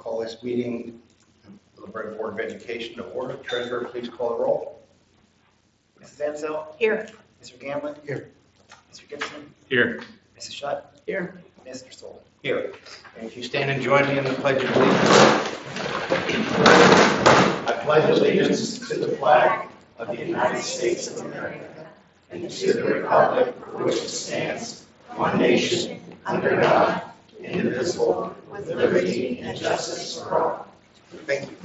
Call this meeting of the LaBrae Board of Education to order. Treasurer, please call the roll. Mrs. Ansell? Here. Mr. Gamblin? Here. Mr. Gibson? Here. Mrs. Shutt? Here. Mr. Stoll? Here. And if you stand and join me in the Pledge of Allegiance. I pledge allegiance to the flag of the United States of America and to the republic for which it stands, one nation, under God, indivisible, with liberty and justice for all. Thank you.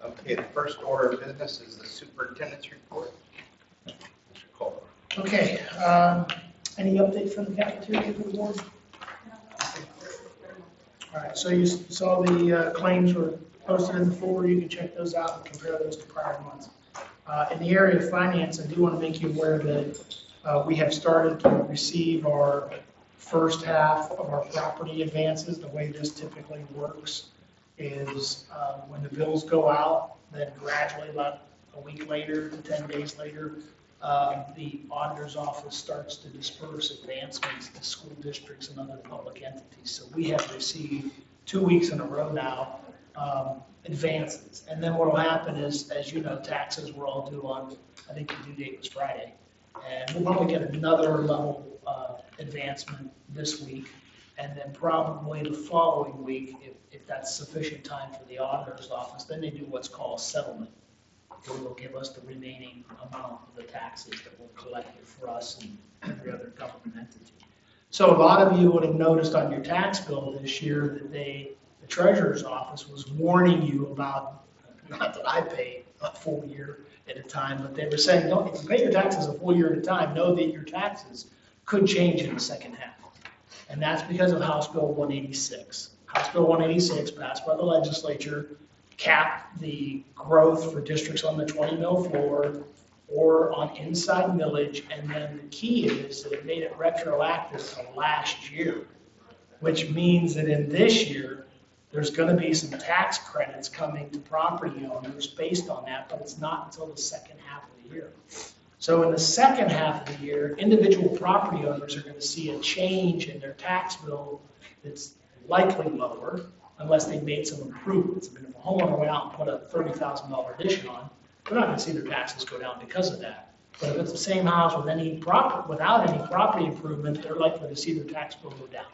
Okay, the first order of business is the superintendent's report. Mr. Culver. Okay, any update from the cafeteria for the board? All right, so you saw the claims were posted in the folder. You can check those out and compare those to prior months. In the area of finance, I do want to make you aware that we have started to receive our first half of our property advances. The way this typically works is when the bills go out, then gradually about a week later to 10 days later, the auditor's office starts to disperse advancements to school districts and other public entities. So we have received 2 weeks in a row now advances. And then what will happen is, as you know, taxes were all due on, I think the due date was Friday. And we'll probably get another level advancement this week. And then probably the following week, if that's sufficient time for the auditor's office, then they do what's called settlement. They will give us the remaining amount of the taxes that were collected for us and every other government entity. So a lot of you would have noticed on your tax bill this year that the treasurer's office was warning you about, not that I pay a full year at a time, but they were saying, don't, if you pay your taxes a full year at a time, know that your taxes could change in the second half. And that's because of House Bill 186. House Bill 186 passed by the legislature capped the growth for districts on the 20 mil floor or on inside millage, and then the key is that it made it retroactive to last year, which means that in this year, there's going to be some tax credits coming to property owners based on that, but it's not until the second half of the year. So in the second half of the year, individual property owners are going to see a change in their tax bill that's likely lower, unless they made some improvements. I mean, if a homeowner went out and put a $30,000 addition on, they're not going to see their taxes go down because of that. But if it's the same house with without any property improvement, they're likely to see their tax bill go down.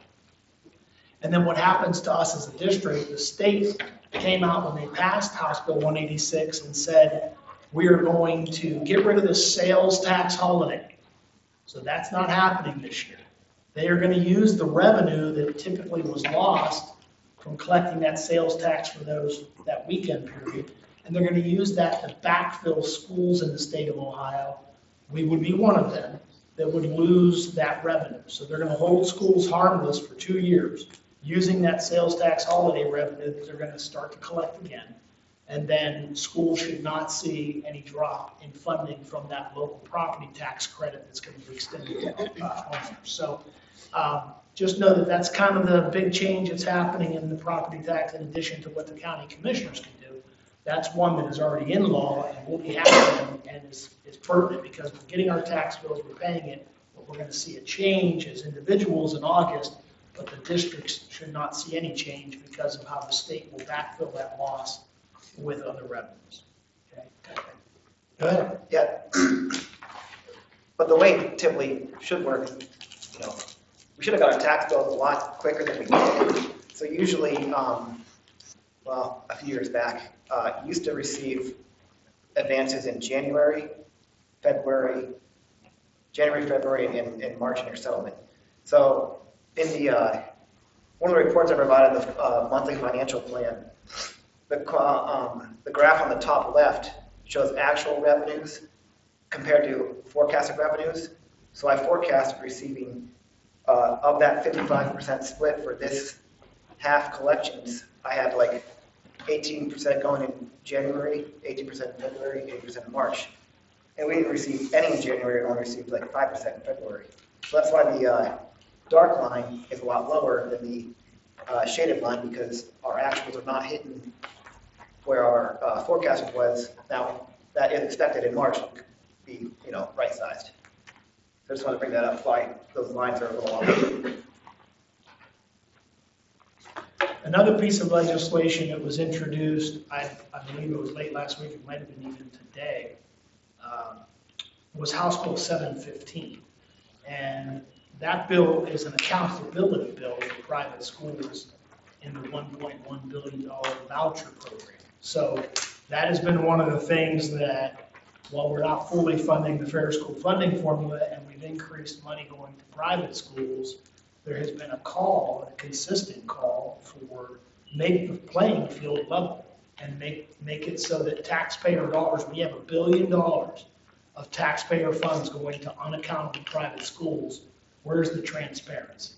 And then what happens to us as a district, the state came out when they passed House Bill 186 and said, we are going to get rid of the sales tax holiday. So that's not happening this year. They are going to use the revenue that typically was lost from collecting that sales tax for that weekend period, and they're going to use that to backfill schools in the state of Ohio. We would be one of them that would lose that revenue. So they're going to hold schools harmless for 2 years using that sales tax holiday revenue that they're going to start to collect again. And then schools should not see any drop in funding from that local property tax credit that's going to be extended to homeowners. So just know that that's kind of the big change that's happening in the property tax in addition to what the county commissioners can do. That's one that is already in law and will be happening and is pertinent because we're getting our tax bills, we're paying it, but we're going to see a change as individuals in August, but the districts should not see any change because of how the state will backfill that loss with other revenues. Okay. Go ahead. Yeah. But the way it typically should work, we should have got our tax bills a lot quicker than we did. So usually, well, a few years back, used to receive advances in January, February, and March in your settlement. So in the one of the reports I provided, the monthly financial plan, the graph on the top left shows actual revenues compared to forecasted revenues. So I forecasted receiving of that 55% split for this half collections, I had like 18% going in January, 18% in February, 80% in March. And we didn't receive any in January, we only received like 5% in February. So that's why the dark line is a lot lower than the shaded line because our actuals are not hitting where our forecast was. Now, that is expected in March to be, right-sized. I just want to bring that up, why those lines are a little off. Another piece of legislation that was introduced, I believe it was late last week, it might have been even today, was House Bill 715. And that bill is an accountability bill for private schools in the $1.1 billion voucher program. So that has been one of the things that, while we're not fully funding the fair school funding formula and we've increased money going to private schools, there has been a call, a consistent call for make the playing field level and make it so that taxpayer dollars, we have $1 billion of taxpayer funds going to unaccountable private schools. Where's the transparency?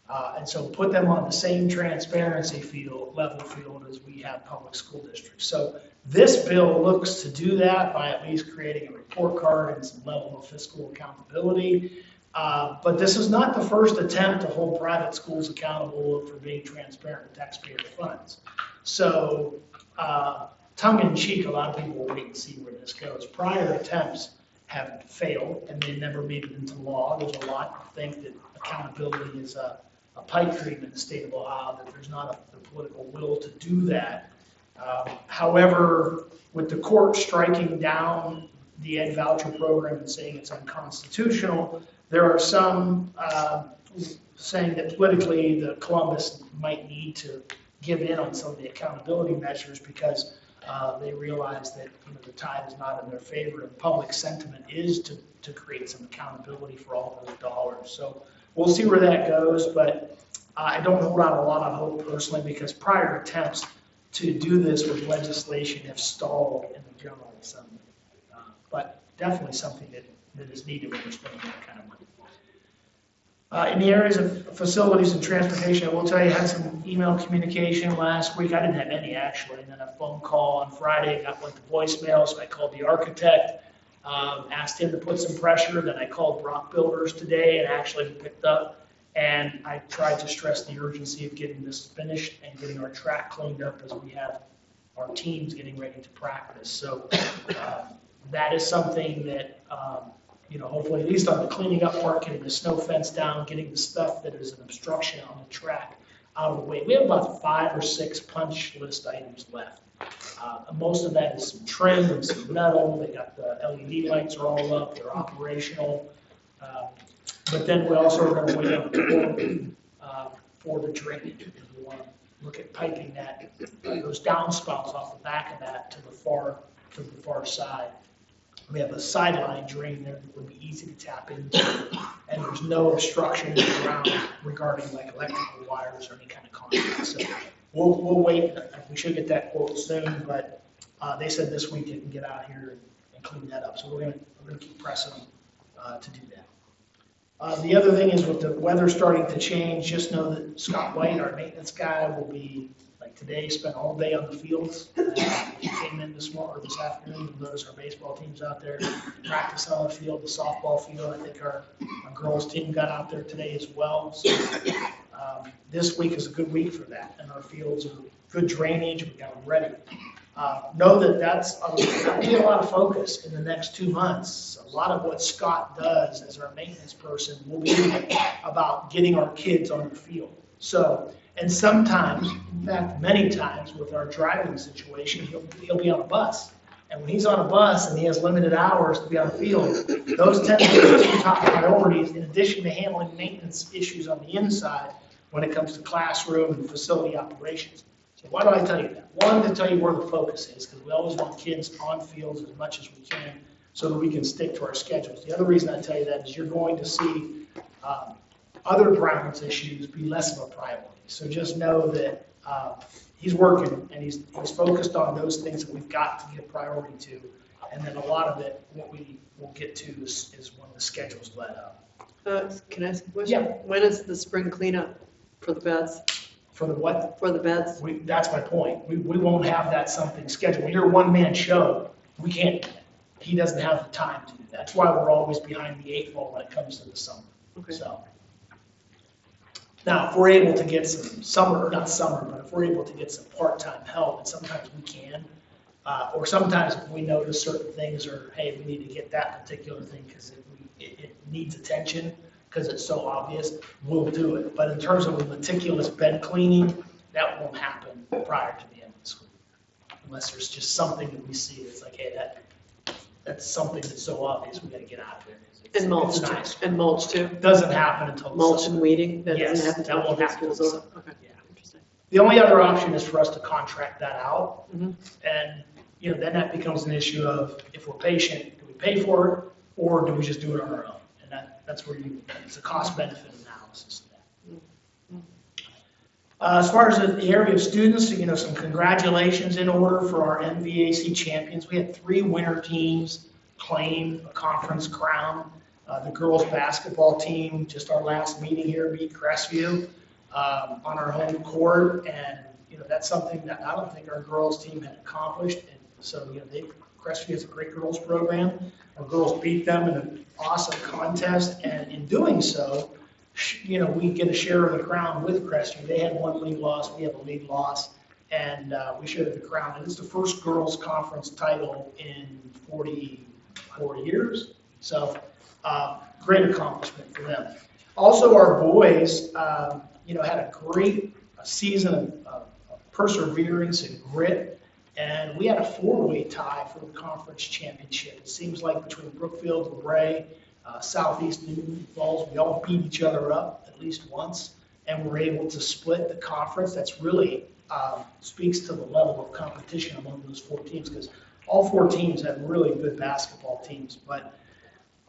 And so put them on the same transparency level field as we have public school districts. So this bill looks to do that by at least creating a report card and some level of fiscal accountability. But this is not the first attempt to hold private schools accountable for being transparent with taxpayer funds. So tongue in cheek, a lot of people will wait and see where this goes. Prior attempts have failed and they never made it into law. There's a lot to think that accountability is a pipe dream in the state of Ohio, that there's not the political will to do that. However, with the court striking down the Ed voucher program and saying it's unconstitutional, there are some saying that politically the Columbus might need to give in on some of the accountability measures because they realize that the tide is not in their favor and public sentiment is to create some accountability for all those dollars. So we'll see where that goes, but I don't hold out a lot of hope personally because prior attempts to do this with legislation have stalled in the General Assembly. But definitely something that is needed when we're spending that kind of money. In the areas of facilities and transportation, I will tell you, I had some email communication last week. I didn't have any actually, and then a phone call on Friday, went to voicemail, so I called the architect, asked him to put some pressure, then I called Brock Builders today and actually picked up, and I tried to stress the urgency of getting this finished and getting our track cleaned up as we have our teams getting ready to practice. So that is something that, hopefully at least on the cleaning up part, getting the snow fence down, getting the stuff that is an obstruction on the track out of the way. We have about 5 or 6 punch list items left. Most of that is some trim and some metal. They got the LED lights are all up. They're operational. But then we also are going to wait on the quote for the drainage. We want to look at piping that those downspouts off the back of that to the far side. We have a sideline drain there that would be easy to tap into, and there's no obstruction in the ground regarding like electrical wires or any kind of contact. So we'll wait. We should get that quote soon, but they said this week they can get out here and clean that up. So we're gonna keep pressing them to do that. The other thing is with the weather starting to change, just know that Scott White, our maintenance guy, will be like today, spent all day on the fields. He came in this afternoon to notice our baseball team's out there, practice on the field, the softball field. I think our girls team got out there today as well. So this week is a good week for that, and our fields are good drainage. We got them ready. Know that that'll be a lot of focus in the next 2 months. A lot of what Scott does as our maintenance person will be about getting our kids on the field. So, and sometimes, in fact, many times with our driving situation, he'll be on a bus. And when he's on a bus and he has limited hours to be on the field, those tend to be the 2 top priorities in addition to handling maintenance issues on the inside when it comes to classroom and facility operations. So why do I tell you that? One, to tell you where the focus is, because we always want kids on fields as much as we can so that we can stick to our schedules. The other reason I tell you that is you're going to see other grounds issues be less of a priority. So just know that he's working and he's focused on those things that we've got to give priority to. And then a lot of it, what we will get to is when the schedules let up. Can I ask a question? Yeah. When is the spring cleanup for the beds? For the what? For the beds? That's my point. We won't have that something scheduled. When you're a one-man show, we can't do that. He doesn't have the time to do that. That's why we're always behind the 8 ball when it comes to the summer. Okay. So. Now, if we're able to get but if we're able to get some part-time help, and sometimes we can, or sometimes if we notice certain things or, hey, we need to get that particular thing because it needs attention because it's so obvious, we'll do it. But in terms of a meticulous bed cleaning, that won't happen prior to the end of the school year. Unless there's just something that we see that's like, hey, that's something that's so obvious, we gotta get out of there. 'cause it's- And mulch, it's nice. and mulch too? It doesn't happen until the Mulch summer. and weeding? That Yes, doesn't happen that won't until happen school's until over? Okay, Yeah. interesting. The only other option is for us to contract that out. Mhm. And, then that becomes an issue of if we're patient, do we pay for it or do we just do it on our own? And that's where it's a cost benefit analysis of that. As far as the area of students, some congratulations in order for our MVAC champions. We had 3 winter teams claim a conference crown. The girls basketball team, just our last meeting here, beat Crestview on our home court. And, that's something that I don't think our girls team had accomplished. And so, Crestview has a great girls program. Our girls beat them in an awesome contest. And in doing so, we get a share of the crown with Crestview. They had 1 league loss, we have a league loss, and we shared the crown. And it's the first girls conference title in 44 years. So, great accomplishment for them. Also, our boys, had a great season of perseverance and grit, and we had a 4-way tie for the conference championship. It seems like between Brookfield, LaBrae, Southeast Newton Falls, we all beat each other up at least once, and we're able to split the conference. That's really speaks to the level of competition among those 4 teams, because all 4 teams have really good basketball teams. But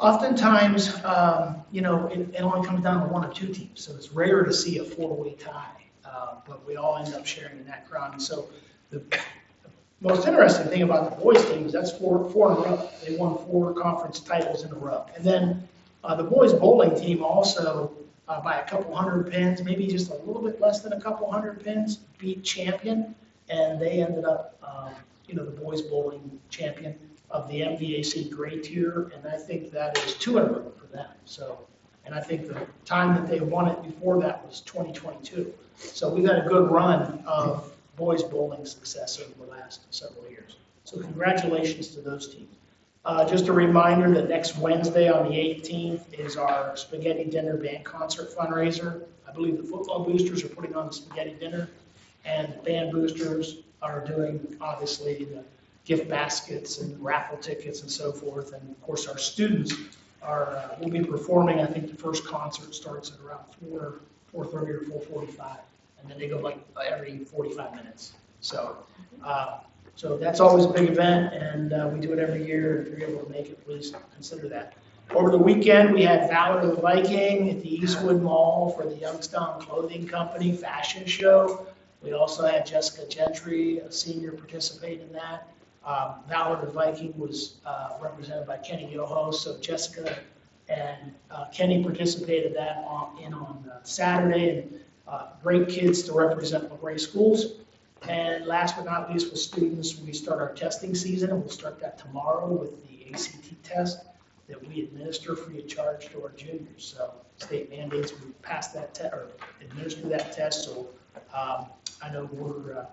oftentimes, it only comes down to 1 or 2 teams, so it's rare to see a 4-way tie, but we all end up sharing in that crown. And so the most interesting thing about the boys team is that's 4 in a row. They won 4 conference titles in a row. And then the boys bowling team also, by a couple hundred pins, maybe just a little bit less than a couple hundred pins, beat champion, and they ended up, the boys bowling champion of the MVAC grade tier, and I think that is 2 in a row for them. So, and I think the time that they won it before that was 2022. So we've had a good run of boys bowling success over the last several years. So congratulations to those teams. Just a reminder that next Wednesday on the 18th is our Spaghetti Dinner Band Concert fundraiser. I believe the football boosters are putting on the spaghetti dinner, and the band boosters are doing, obviously, the gift baskets and raffle tickets and so forth. And of course, our students will be performing. I think the first concert starts at around 4:30 or 4:45, and then they go like every 45 minutes. So, so that's always a big event, and we do it every year. If you're able to make it, please consider that. Over the weekend, we had Valor the Viking at the Eastwood Mall for the Youngstown Clothing Company fashion show. We also had Jessica Gentry, a senior, participate in that. Valor the Viking was represented by Kenny Yoho, so Jessica and Kenny participated on Saturday, and great kids to represent LaBrae schools. And last but not least, with students, we start our testing season, and we'll start that tomorrow with the ACT test that we administer free of charge to our juniors. So state mandates we pass that test or administer that test. So I know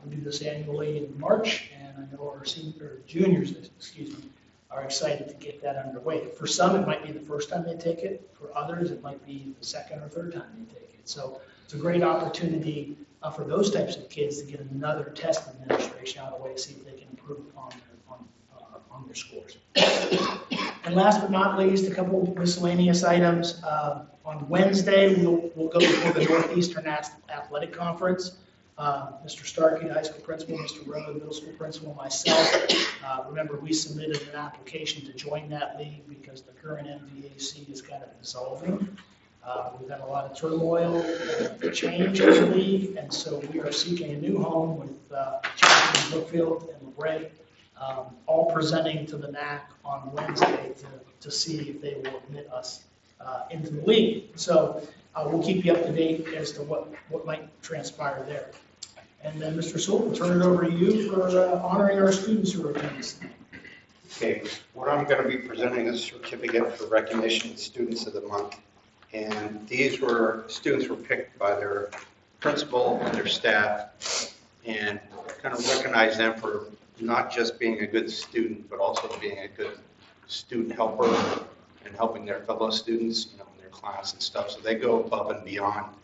we do this annually in March, and I know our juniors, are excited to get that underway. For some, it might be the first time they take it. For others, it might be the second or third time they take it. So it's a great opportunity for those types of kids to get another test administration out of the way to see if they can improve on their scores. And last but not least, a couple of miscellaneous items. On Wednesday, we'll go before the Northeastern Athletic Conference. Mr. Starkey, the high school principal, Mr. Rowe, the middle school principal, myself. Remember, we submitted an application to join that league because the current MVAC is kind of dissolving. We've had a lot of turmoil and change in the league, and so we are seeking a new home with Jackson, Brookfield, and LaBrae, all presenting to the NAC on Wednesday to see if they will admit us into the league. So we'll keep you up to date as to what might transpire there. And then, Mr. Sewell, we'll turn it over to you for honoring our students who are attending. Okay, what I'm going to be presenting is a certificate for recognition of Students of the Month. And these students were picked by their principal and their staff, and kind of recognize them for not just being a good student, but also being a good student helper and helping their fellow students, in their class and stuff. So they go above and beyond,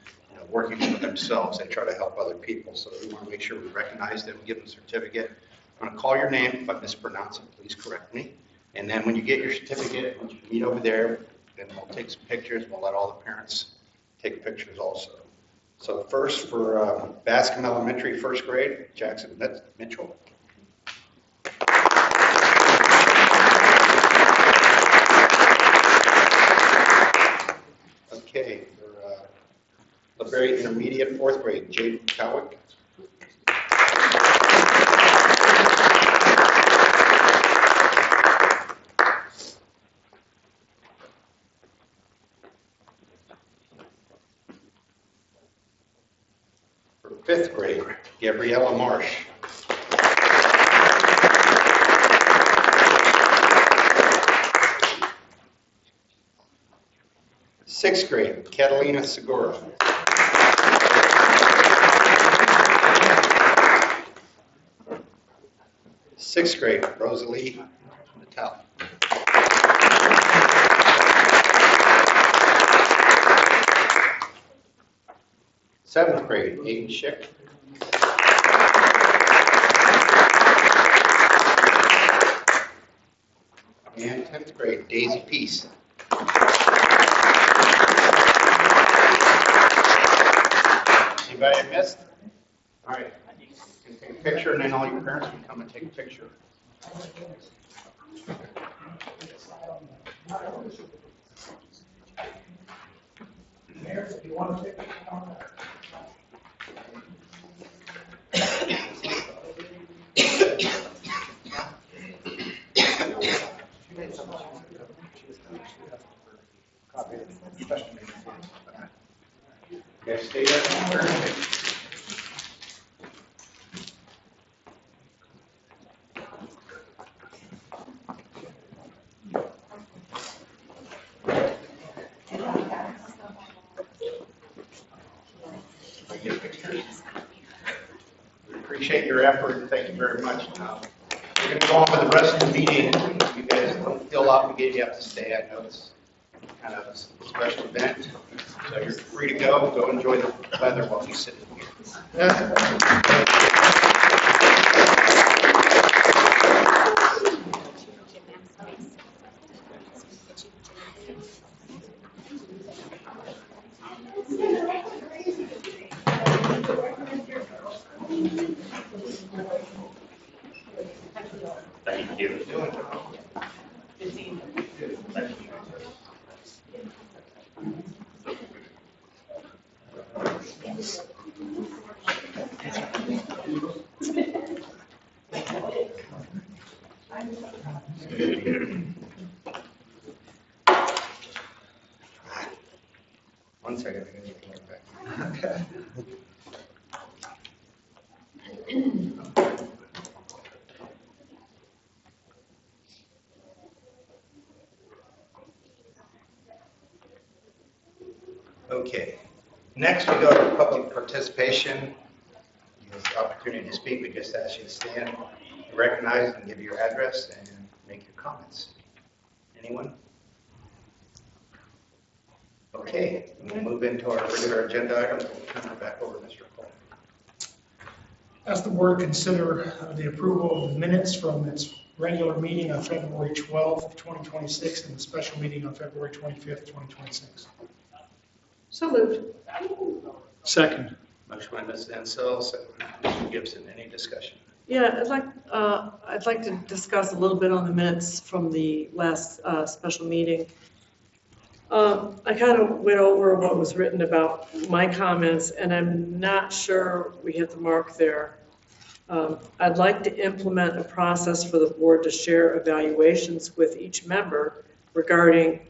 working for themselves. They try to help other people. So we want to make sure we recognize them, give them a certificate. I'm going to call your name. If I mispronounce it, please correct me. And then when you get your certificate, once you meet over there, then we'll take some pictures. We'll let all the parents take pictures also. So first for Bascom Elementary, first grade, Jackson Mitchell. Okay, for LaBrae Intermediate, fourth grade, Jade Cowick. For fifth grade, Gabriella Marsh. Sixth grade, Catalina Segura. Sixth grade, Rosalie Natal. Seventh grade, Aiden Schick. And 10th grade, Daisy Peace. Anybody I missed? All right. You can take a picture, and then all your parents can come and take a picture. If you want to take Okay, stay there. We appreciate your effort, and thank you very much. We're going to go on with the rest of the meeting. You guys don't feel obligated, you have to stay. I know it's kind of a special event, so you're free to go. Go enjoy the weather while we sit here. Thank you. One second, I need to get back. Okay, next we go to public participation. You have the opportunity to speak. We just ask you to stand, recognize, and give your address and make your comments. Anyone? Okay, we'll move into our regular agenda items. We'll turn it back over to Mr. Cole. Ask the board to consider the approval of the minutes from its regular meeting on February 12th, 2026, and the special meeting on February 25th, 2026. So moved. Second. Motion by Ms. Ansell, second by Mr. Gibson. Any discussion? Yeah, I'd like to discuss a little bit on the minutes from the last special meeting. I kind of went over what was written about my comments, and I'm not sure we hit the mark there. I'd like to implement a process for the board to share evaluations with each member regarding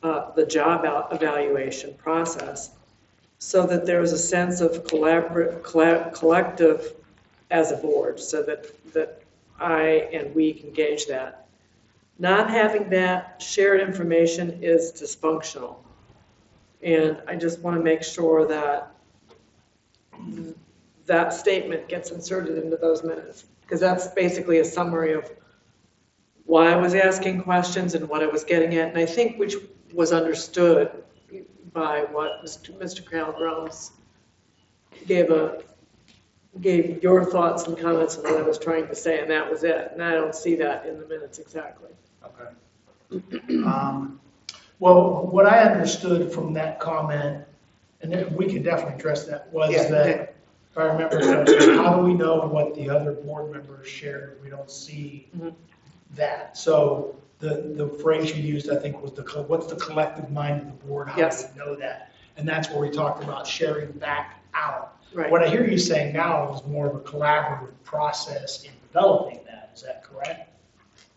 the job evaluation process, so that there is a sense of collective as a board, so that I and we can gauge that. Not having that shared information is dysfunctional. And I just want to make sure that that statement gets inserted into those minutes, because that's basically a summary of why I was asking questions and what I was getting at, and I think which was understood by what Mr. Calderones gave your thoughts and comments on what I was trying to say, and that was it. And I don't see that in the minutes exactly. Okay. Well, what I understood from that comment, and then we could definitely address that, was Yeah. that, if I remember correctly, how do we know what the other board members shared if we don't see that? So the phrase you used, I think, was what's the collective mind of the board? How Yes. do we know that? And that's where we talked about sharing back out. Right. What I hear you saying now is more of a collaborative process in developing that. Is that correct?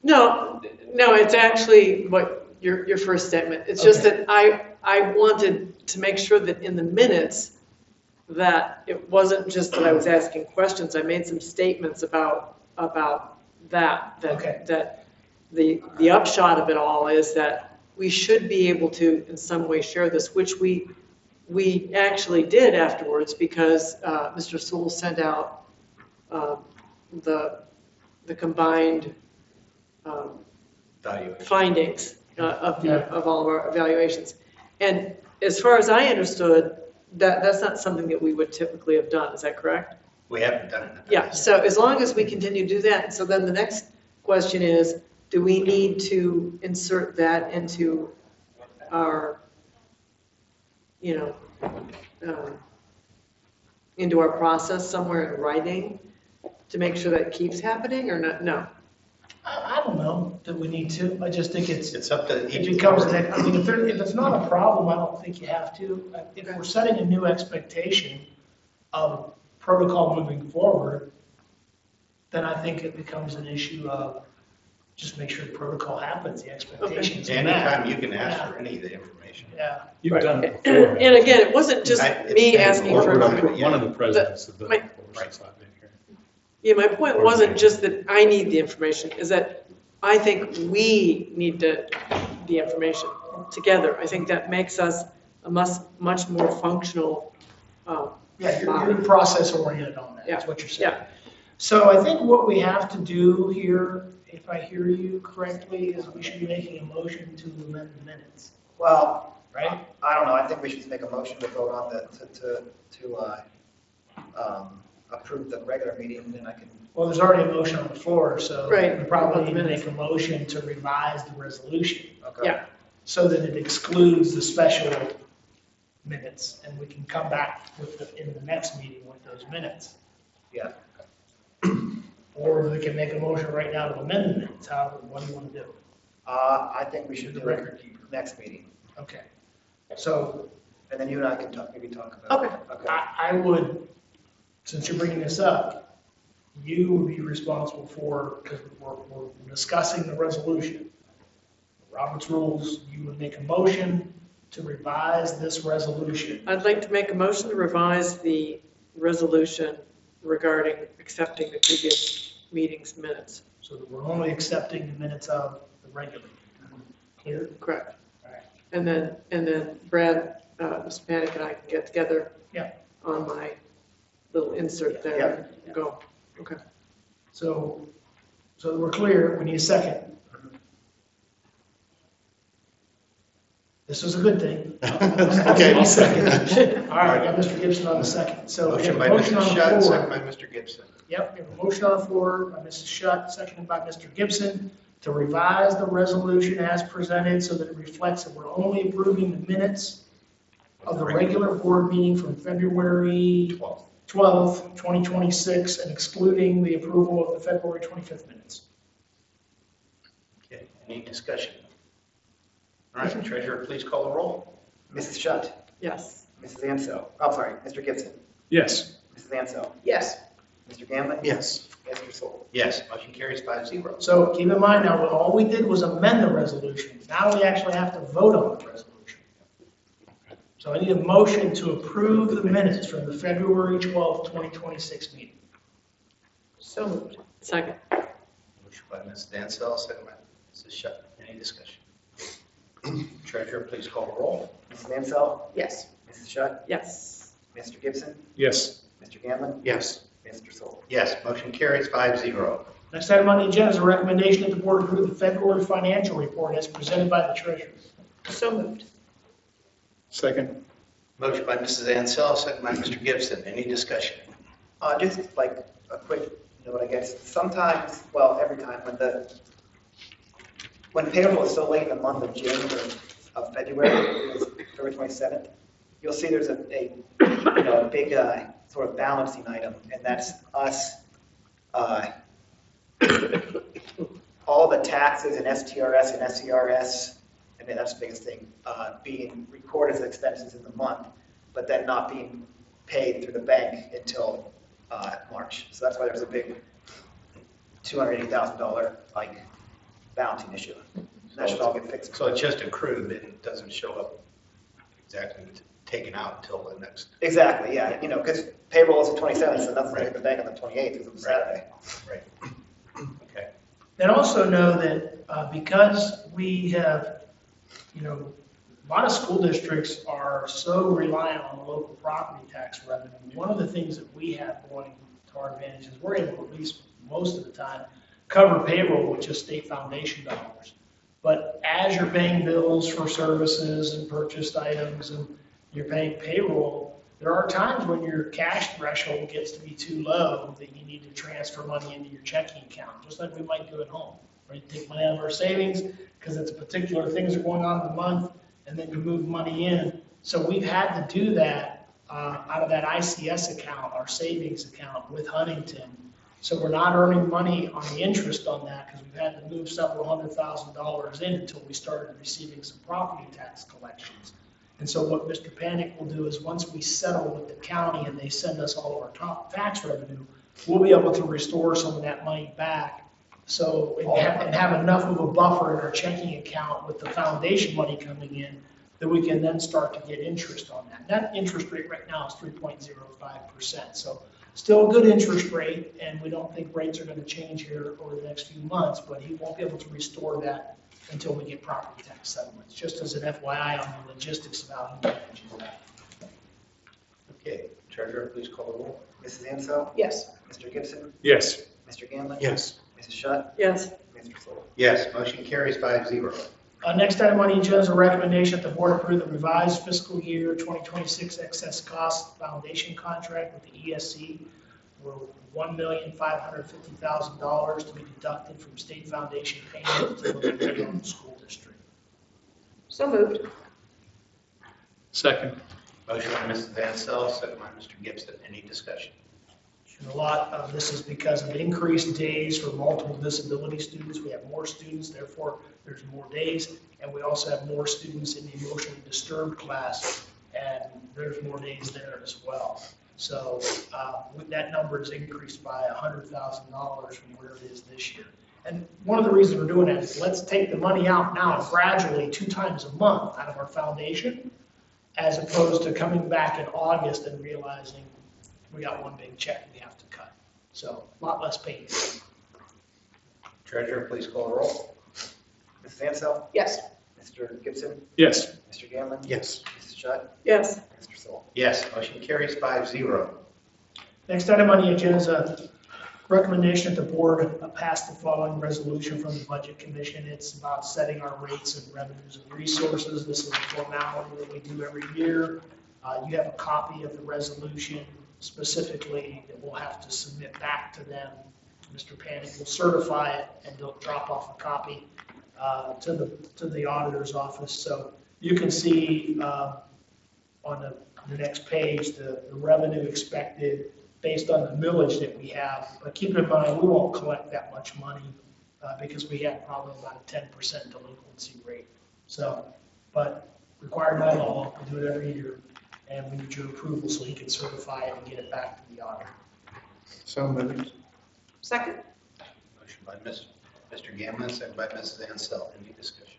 No, it's actually what your first statement. It's just Okay. that I wanted to make sure that in the minutes that it wasn't just that I was asking questions. I made some statements about that. Okay. That the upshot of it all is that we should be able to in some way share this, which we actually did afterwards because Mr. Sewell sent out the combined findings of all of our evaluations. And as far as I understood, that's not something that we would typically have done. Is that correct? We haven't done it. Yeah, so as long as we continue to do that, so then the next question is, do we need to insert that into our, into our process somewhere in writing to make sure that keeps happening or not? No. I don't know that we need to. I just think It's up to it each. becomes, if it's not a problem, I don't think you have to. If we're setting a new expectation of protocol moving forward, then I think it becomes an issue of just make sure the protocol happens, the expectations are met. Anytime you can ask for any of the information. Yeah. You've done it before. And again, it wasn't just It's me been asking for incorporated. One of the presidents of the My- before since I've been here. Yeah, my point wasn't just that I need the information, is that I think we need the information together. I think that makes us a much more functional. Yeah, you're process oriented on that, that's Yeah. what you're saying. Yeah. So I think what we have to do here, if I hear you correctly, is we should be making a motion to amend the minutes, Well, right? I don't know, I think we should make a motion to vote on approve the regular meeting, and then I can, Well, there's already a motion on the floor, so Right. we probably need to make a motion to revise the resolution okay. Yeah. so that it excludes the special minutes, and we can come back in the next meeting with those minutes. Yeah. Or we can make a motion right now to amend the minutes, however, what do you want to do? I think we should The do record it keeper. next meeting, Okay. So and then you and I can maybe talk about it. Okay. I would, since you're bringing this up, you would be responsible for, because we're discussing the resolution. Robert's rules, you would make a motion to revise this resolution. I'd like to make a motion to revise the resolution regarding accepting the previous meeting's minutes. So that we're only accepting the minutes of the regular meeting. Clear? Correct. All right. And then Brad, Mr. Panic and I can get together Yeah. on my little insert there and go. Okay. So that we're clear, we need a second. This was a good thing. Okay. I'll second. All right, I got Mr. Gibson on the second. So we have Motion a by motion on Mr. the Shutt, floor. second by Mr. Gibson. Yep, we have a motion on the floor by Mrs. Shutt, seconded by Mr. Gibson, to revise the resolution as presented so that it reflects that we're only approving the minutes of the regular board meeting from February 12th, 2026, and excluding the approval of the February 25th minutes. Okay, any discussion? All right, treasurer, please call the roll. Mrs. Shutt, Yes. Mrs. Ansell, I'm sorry, Mr. Gibson, Yes. Mrs. Ansell, Yes. Mr. Gamblin? Yes. Mr. Sewell? Yes, motion carries 5-0. So keep in mind now, all we did was amend the resolution. Now we actually have to vote on the resolution. So I need a motion to approve the minutes from the February 12th, 2026 meeting. So moved. Second. Motion by Mrs. Ansell, second by Mrs. Shutt. Any discussion? Treasurer, please call the roll. Mrs. Ansell, Yes. Mrs. Shutt, Yes. Mr. Gibson, Yes. Mr. Gamblin? Yes. Mr. Sewell? Yes, motion carries 5-0. Next item on the agenda is a recommendation that the board approve the February financial report as presented by the treasurer. So moved. Second. Motion by Mrs. Ansell, second by Mr. Gibson. Any discussion? Just like a quick note, I guess, sometimes, well, every time, when payroll is so late in the month of January, of February, February 27th, you'll see there's a big sort of balancing item, and that's us, all the taxes and STRS and SCRS, I mean, that's the biggest thing, being recorded as expenses in the month, but then not being paid through the bank until March. So that's why there's a big $280,000 like balancing issue. And that should all get fixed. So it's just accrued, and it doesn't show up exactly taken out until the next. Exactly, yeah, because payroll is the 27th, so nothing's hit the bank on the 28th, because it's Saturday. Right. Okay. And also know that because we have, a lot of school districts are so reliant on the local property tax revenue. One of the things that we have going to our advantage is we're able, at least most of the time, cover payroll with just state foundation dollars. But as you're paying bills for services and purchased items and you're paying payroll, there are times when your cash threshold gets to be too low that you need to transfer money into your checking account, just like we might do at home. Right? Take money out of our savings because it's particular things are going on in the month, and then you move money in. So we've had to do that out of that ICS account, our savings account with Huntington. So we're not earning money on the interest on that because we've had to move several $100,000 in until we started receiving some property tax collections. And so what Mr. Panic will do is once we settle with the county and they send us all of our top tax revenue, we'll be able to restore some of that money back. So and have enough of a buffer in our checking account with the foundation money coming in that we can then start to get interest on that. That interest rate right now is 3.05%. So still a good interest rate, and we don't think rates are going to change here over the next few months, but he won't be able to restore that until we get property tax settlements, just as an FYI on the logistics of how he manages that. Okay. Treasurer, please call the roll. Mrs. Ansell? Yes. Mr. Gibson? Yes. Mr. Ganlon? Yes. Mrs. Shutt? Yes. Mr. Sewell? Yes, motion carries 5-0. Next item on the agenda is a recommendation that the board approve the revised fiscal year 2026 excess cost foundation contract with the ESC for $1,550,000 to be deducted from state foundation payments to the LaBrae school district. So moved. Second. Motion by Mrs. Ansell, second by Mr. Gibson. Any discussion? And a lot of this is because of increased days for multiple disability students. We have more students, therefore there's more days, and we also have more students in the emotionally disturbed class, and there's more days there as well. So that number is increased by $100,000 from where it is this year. And one of the reasons we're doing that is let's take the money out now gradually 2 times a month out of our foundation, as opposed to coming back in August and realizing we got one big check we have to cut. So a lot less pain. Treasurer, please call the roll. Mrs. Ansell? Yes. Mr. Gibson? Yes. Mr. Ganlon? Yes. Mrs. Shutt? Yes. Mr. Sewell? Yes, motion carries 5-0. Next item on the agenda is a recommendation that the board pass the following resolution from the Budget Commission. It's about setting our rates and revenues and resources. This is a formality that we do every year. You have a copy of the resolution specifically that we'll have to submit back to them. Mr. Panic will certify it and they'll drop off a copy to the auditor's office. So you can see on the next page the revenue expected based on the millage that we have. But keep in mind, we won't collect that much money because we have probably about a 10% delinquency rate. So, but required by law, we do it every year, and we need your approval so he can certify it and get it back to the auditor. So moved. Second. Motion by Mr. Gamlin, second by Mrs. Ansell. Any discussion?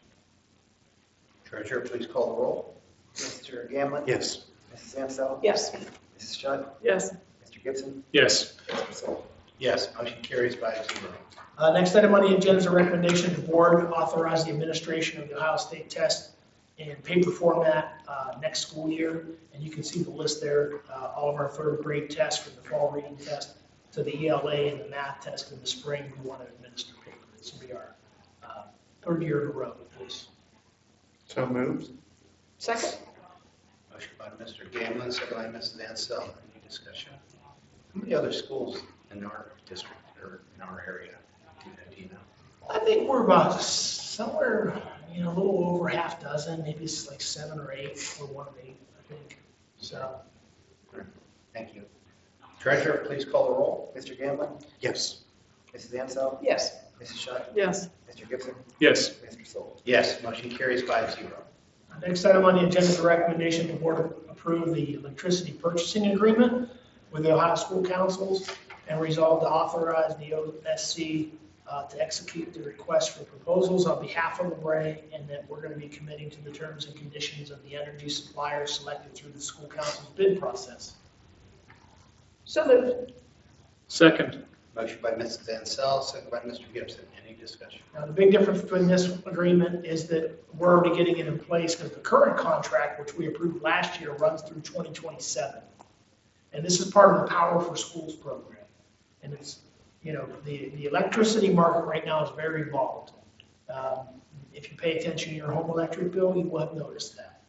Treasurer, please call the roll. Mr. Ganlon? Yes. Mrs. Ansell? Yes. Mrs. Shutt? Yes. Mr. Gibson? Yes. Mr. Sewell? Yes, motion carries 5-0. Next item on the agenda is a recommendation the board authorize the administration of the Ohio State test in paper format next school year. And you can see the list there, all of our 3rd grade tests for the fall reading test to the ELA and the math test in the spring, we want to administer paper. This will be our third year in a row with this. So moved. Second? Motion by Mr. Gamlin, second by Mrs. Ansell. Any discussion? How many other schools in our district or in our area do you know? I think we're about somewhere, a little over half dozen, maybe it's like 7 or 8, or 1 of 8, I think. So, Thank you. Treasurer, please call the roll. Mr. Gamblin? Yes. Mrs. Ansell? Yes. Mrs. Shutt? Yes. Mr. Gibson? Yes. Mr. Sole? Yes, motion carries 5-0. next item on the agenda is a recommendation the board approve the electricity purchasing agreement with the Ohio School Councils and resolve to authorize the OSC to execute the request for proposals on behalf of LaBrae, and that we're going to be committing to the terms and conditions of the energy suppliers selected through the school council's bid process. So moved. Second. Motion by Mrs. Ansell, second by Mr. Gibson. Any discussion? Now, the big difference between this agreement is that we're already getting it in place because the current contract, which we approved last year, runs through 2027. And this is part of the Power for Schools program. And it's, the electricity market right now is very volatile. If you pay attention to your home electric bill, you will have noticed that.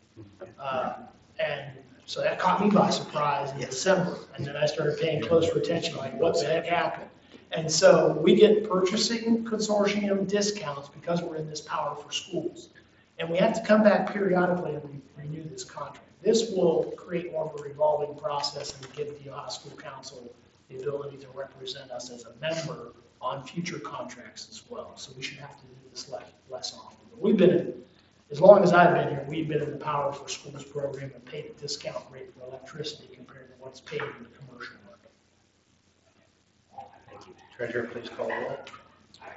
And so that caught me by surprise in December. And then I started paying closer attention, like, what the heck happened? And so we get purchasing consortium discounts because we're in this Power for Schools. And we have to come back periodically and renew this contract. This will create more of a revolving process and give the Ohio School Council the ability to represent us as a member on future contracts as well. So we should have to do this less often. But we've been as long as I've been here, we've been in the Power for Schools program and paid a discount rate for electricity compared to what's paid in the commercial market. Thank you. Treasurer, please call the roll.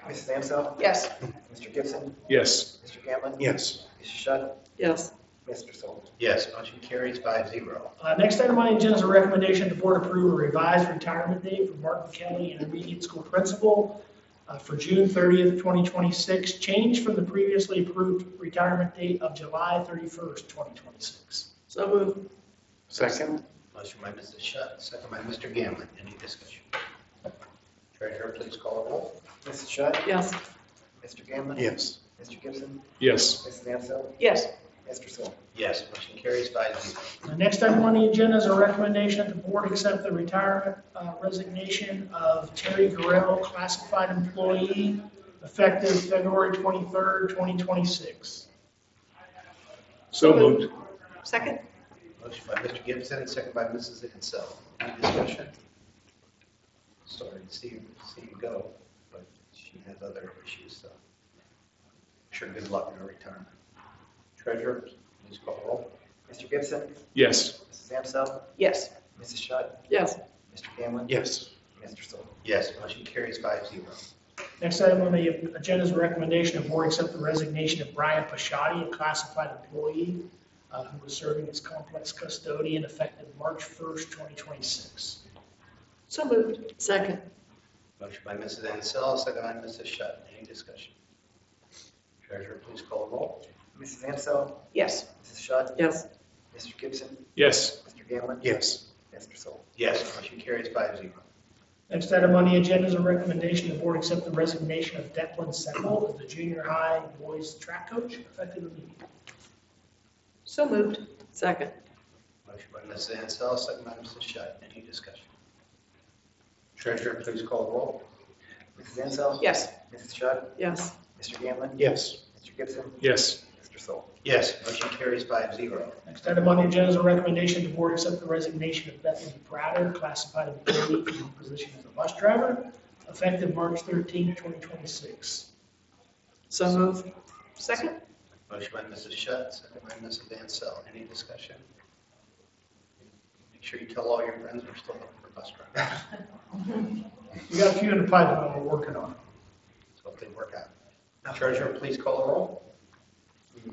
Mrs. Ansell? Yes. Mr. Gibson? Yes. Mr. Gamblin? Yes. Mrs. Shutt? Yes. Mr. Sole? Yes, motion carries 5-0. Next item on the agenda is a recommendation the board approve a revised retirement date for Martin Kelly, intermediate school principal, for June 30th, 2026, changed from the previously approved retirement date of July 31st, 2026. So moved. Second. Motion by Mrs. Shutt, second by Mr. Gamlin. Any discussion? Treasurer, please call the roll. Mrs. Shutt? Yes. Mr. Gamblin? Yes. Mr. Gibson? Yes. Mrs. Ansell? Yes. Mr. Sole? Yes, motion carries 5-0. The next item on the agenda is a recommendation that the board accept the retirement resignation of Terry Garrell, classified employee, effective February 23rd, 2026. So moved. Second? Motion by Mr. Gibson, second by Mrs. Ansell. Any discussion? Sorry to see you go, but she has other issues, so sure good luck in her retirement. Treasurer, please call the roll. Mr. Gibson? Yes. Mrs. Ansell? Yes. Mrs. Shutt? Yes. Mr. Gamblin? Yes. Mr. Sole? Yes, motion carries 5-0. Next item on the agenda is a recommendation the board accept the resignation of Brian Pashotti, a classified employee who was serving as complex custodian, effective March 1st, 2026. So moved. Second? Motion by Mrs. Ansell, second by Mrs. Shutt. Any discussion? Treasurer, please call the roll. Mrs. Ansell? Yes. Mrs. Shutt? Yes. Mr. Gibson? Yes. Mr. Gamblin? Yes. Mr. Sole? Yes, motion carries 5-0. Next item on the agenda is a recommendation the board accept the resignation of Declan Seckel as the junior high boys track coach, effective immediately. So moved. Second? Motion by Mrs. Ansell, second by Mrs. Shutt. Any discussion? Treasurer, please call the roll. Mrs. Ansell? Yes. Mrs. Shutt? Yes. Mr. Gamblin? Yes. Mr. Gibson? Yes. Mr. Sole? Yes, motion carries 5-0. Next item on the agenda is a recommendation the board accept the resignation of Bethany Prater, classified employee from the position as a bus driver, effective March 13th, 2026. So moved. Second? Motion by Mrs. Shutt, second by Mrs. Ansell. Any discussion? Make sure you tell all your friends we're still looking for bus drivers. We got a few in the pipeline we're working on. So if they work out. Treasurer, please call the roll.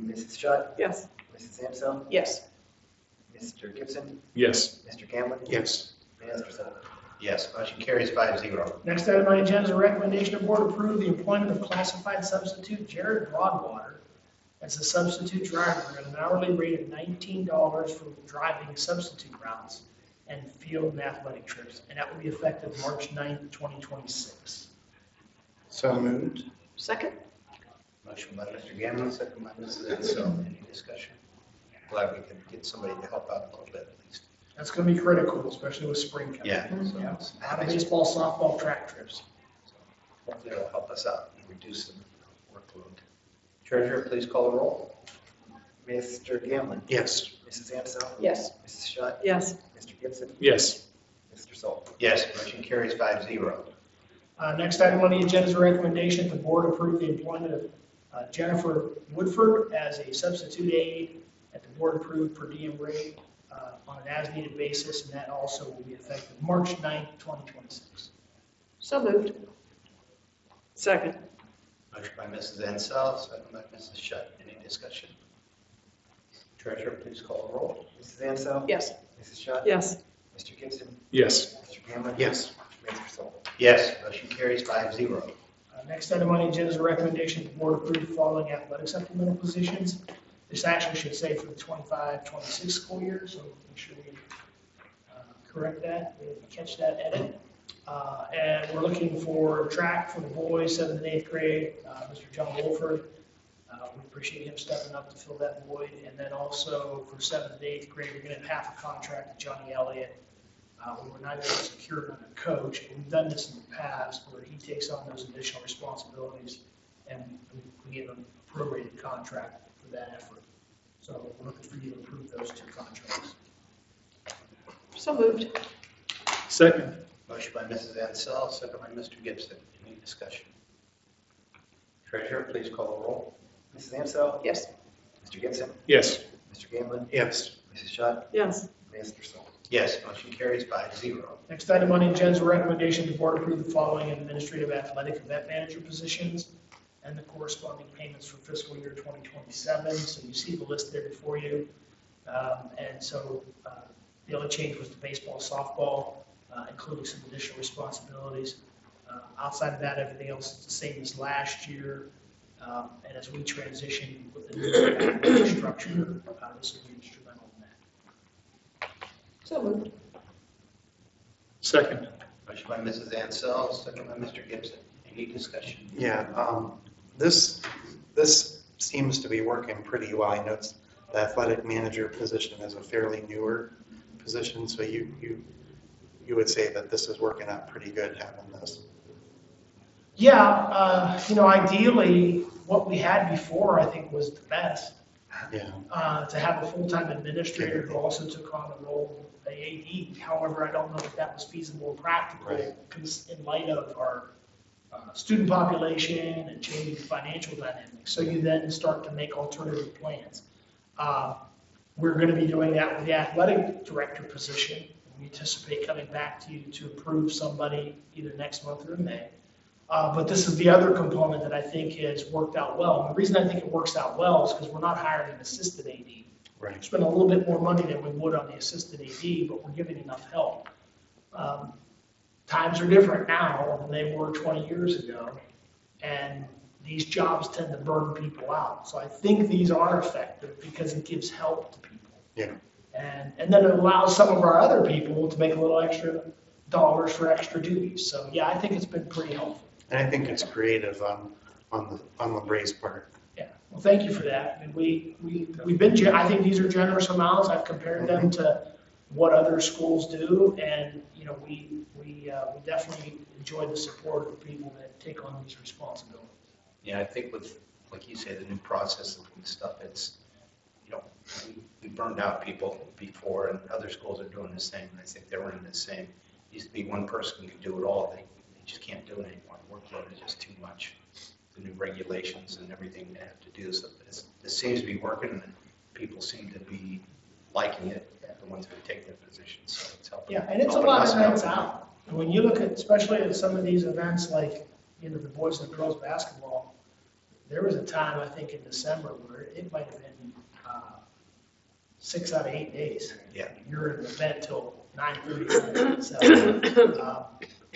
Mrs. Shutt? Yes. Mrs. Ansell? Yes. Mr. Gibson? Yes. Mr. Gamblin? Yes. Mr. Sole? Yes, motion carries 5-0. Next item on the agenda is a recommendation the board approve the employment of classified substitute Jared Broadwater as a substitute driver at an hourly rate of $19 for driving substitute routes, and field and athletic trips, and that will be effective March 9th, 2026. So moved. Second? Motion by Mr. Gammon, second by Mrs. Edsel. Any discussion? Glad we could get somebody to help out a little bit at least. That's going to be critical, especially with spring coming. Yeah. Yeah, a lot of baseball, softball, track trips. Hopefully it'll help us out and reduce the workload. Treasurer, please call the roll. Mr. Gamlin? Yes. Mrs. Ansel? Yes. Mrs. Shutt? Yes. Mr. Gibson? Yes. Mr. Zoll? Yes, motion carries 5-0. Next item on the agenda is a recommendation the board approve the employment of Jennifer Woodford as a substitute aide at the board approved per diem rate on an as-needed basis, and that also will be effective March 9th, 2026. So moved. Second? Motion by Mrs. Ansel, second by Mrs. Shutt. Any discussion? Treasurer, please call the roll. Mrs. Ansel? Yes. Mrs. Shutt? Yes. Mr. Gibson? Yes. Mr. Gamlin? Yes. Mr. Zoll? Yes, motion carries 5-0. Next item on the agenda is a recommendation the board approve the following athletic supplemental positions. This actually should say for the 25-26 school year, so make sure we correct that, we catch that edit. And we're looking for track for the boys, 7th and 8th grade, Mr. John Wolford. We appreciate him stepping up to fill that void. And then also for 7th and 8th grade, we're going to have half a contract to Johnny Elliott. We were not able to secure another coach, but we've done this in the past where he takes on those additional responsibilities and we give him a prorated contract for that effort. So we're looking for you to approve those two contracts. So moved. Second. Motion by Mrs. Ansel, second by Mr. Gibson. Any discussion? Treasurer, please call the roll. Mrs. Ansel? Yes. Mr. Gibson? Yes. Mr. Gamlin? Yes. Mrs. Shutt? Yes. Mr. Zoll? Yes, motion carries 5-0. Next item on the agenda is a recommendation the board approve the following administrative athletic event manager positions and the corresponding payments for fiscal year 2027. So you see the list there before you. And so the only change was the baseball, softball, including some additional responsibilities. Outside of that, everything else is the same as last year. And as we transition with the new structure, this will be instrumental in that. So moved. Second. Motion by Mrs. Ansel, second by Mr. Gibson. Any discussion? Yeah, this seems to be working pretty well. I know it's the athletic manager position is a fairly newer position, so you would say that this is working out pretty good having this. Yeah, ideally, what we had before, I think, was the best. Yeah. To have a full-time administrator who also took on the role of AD. However, I don't know if that was feasible or practical Right. in light of our student population and changing financial dynamics. So you then start to make alternative plans. We're going to be doing that with the athletic director position. We anticipate coming back to you to approve somebody either next month or in May. But this is the other component that I think has worked out well. And the reason I think it works out well is because we're not hiring an assistant AD. Right. We spend a little bit more money than we would on the assistant AD, but we're giving enough help. Times are different now than they were 20 years ago, and these jobs tend to burn people out. So I think these are effective because it gives help to people. Yeah. And then it allows some of our other people to make a little extra dollars for extra duties. So yeah, I think it's been pretty helpful. And I think it's creative on LaBrae's part. Yeah, well, thank you for that. And we've been, I think these are generous amounts. I've compared them to what other schools do, and we definitely enjoy the support of the people that take on these responsibilities. Yeah, I think with, like you say, the new process and stuff, it's, we burned out people before, and other schools are doing the same. And I think they're running the same. Used to be one person could do it all. They just can't do it anymore. The workload is just too much. The new regulations and everything they have to do. So this seems to be working, and people seem to be liking it, the ones who take their positions. So it's helping. Yeah, and it's a helping lot us of events help. out. And when you look at, especially at some of these events like, the boys and girls basketball, there was a time, I think, in December where it might have been 6 out of 8 days. Yeah. You're in an event till 9:30. So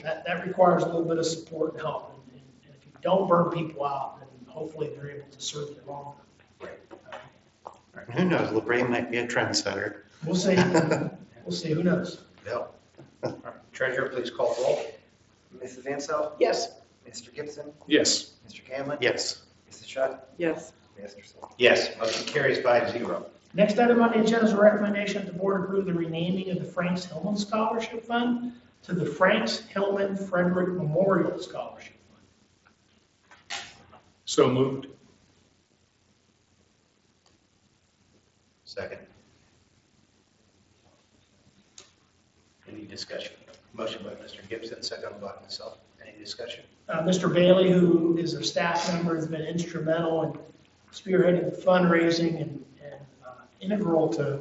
that requires a little bit of support and help. And if you don't burn people out, then hopefully they're able to serve you longer. And who knows, LaBrae might be a trendsetter. We'll see. We'll see. Who knows? Bill. All right, Treasurer, please call the roll. Mrs. Ansel, Yes. Mr. Gibson, Yes. Mr. Gamlin, Yes. Mrs. Shutt, Yes. Mr. Sol. Yes, motion carries 5-0. Next item on the agenda is a recommendation that the board approve the renaming of the Franks Hillman Scholarship Fund to the Franks Hillman Frederick Memorial Scholarship Fund. So moved. Second. Any discussion? Motion by Mr. Gibson, second by myself. Any discussion? Mr. Bailey, who is a staff member, has been instrumental in spearheading the fundraising and integral to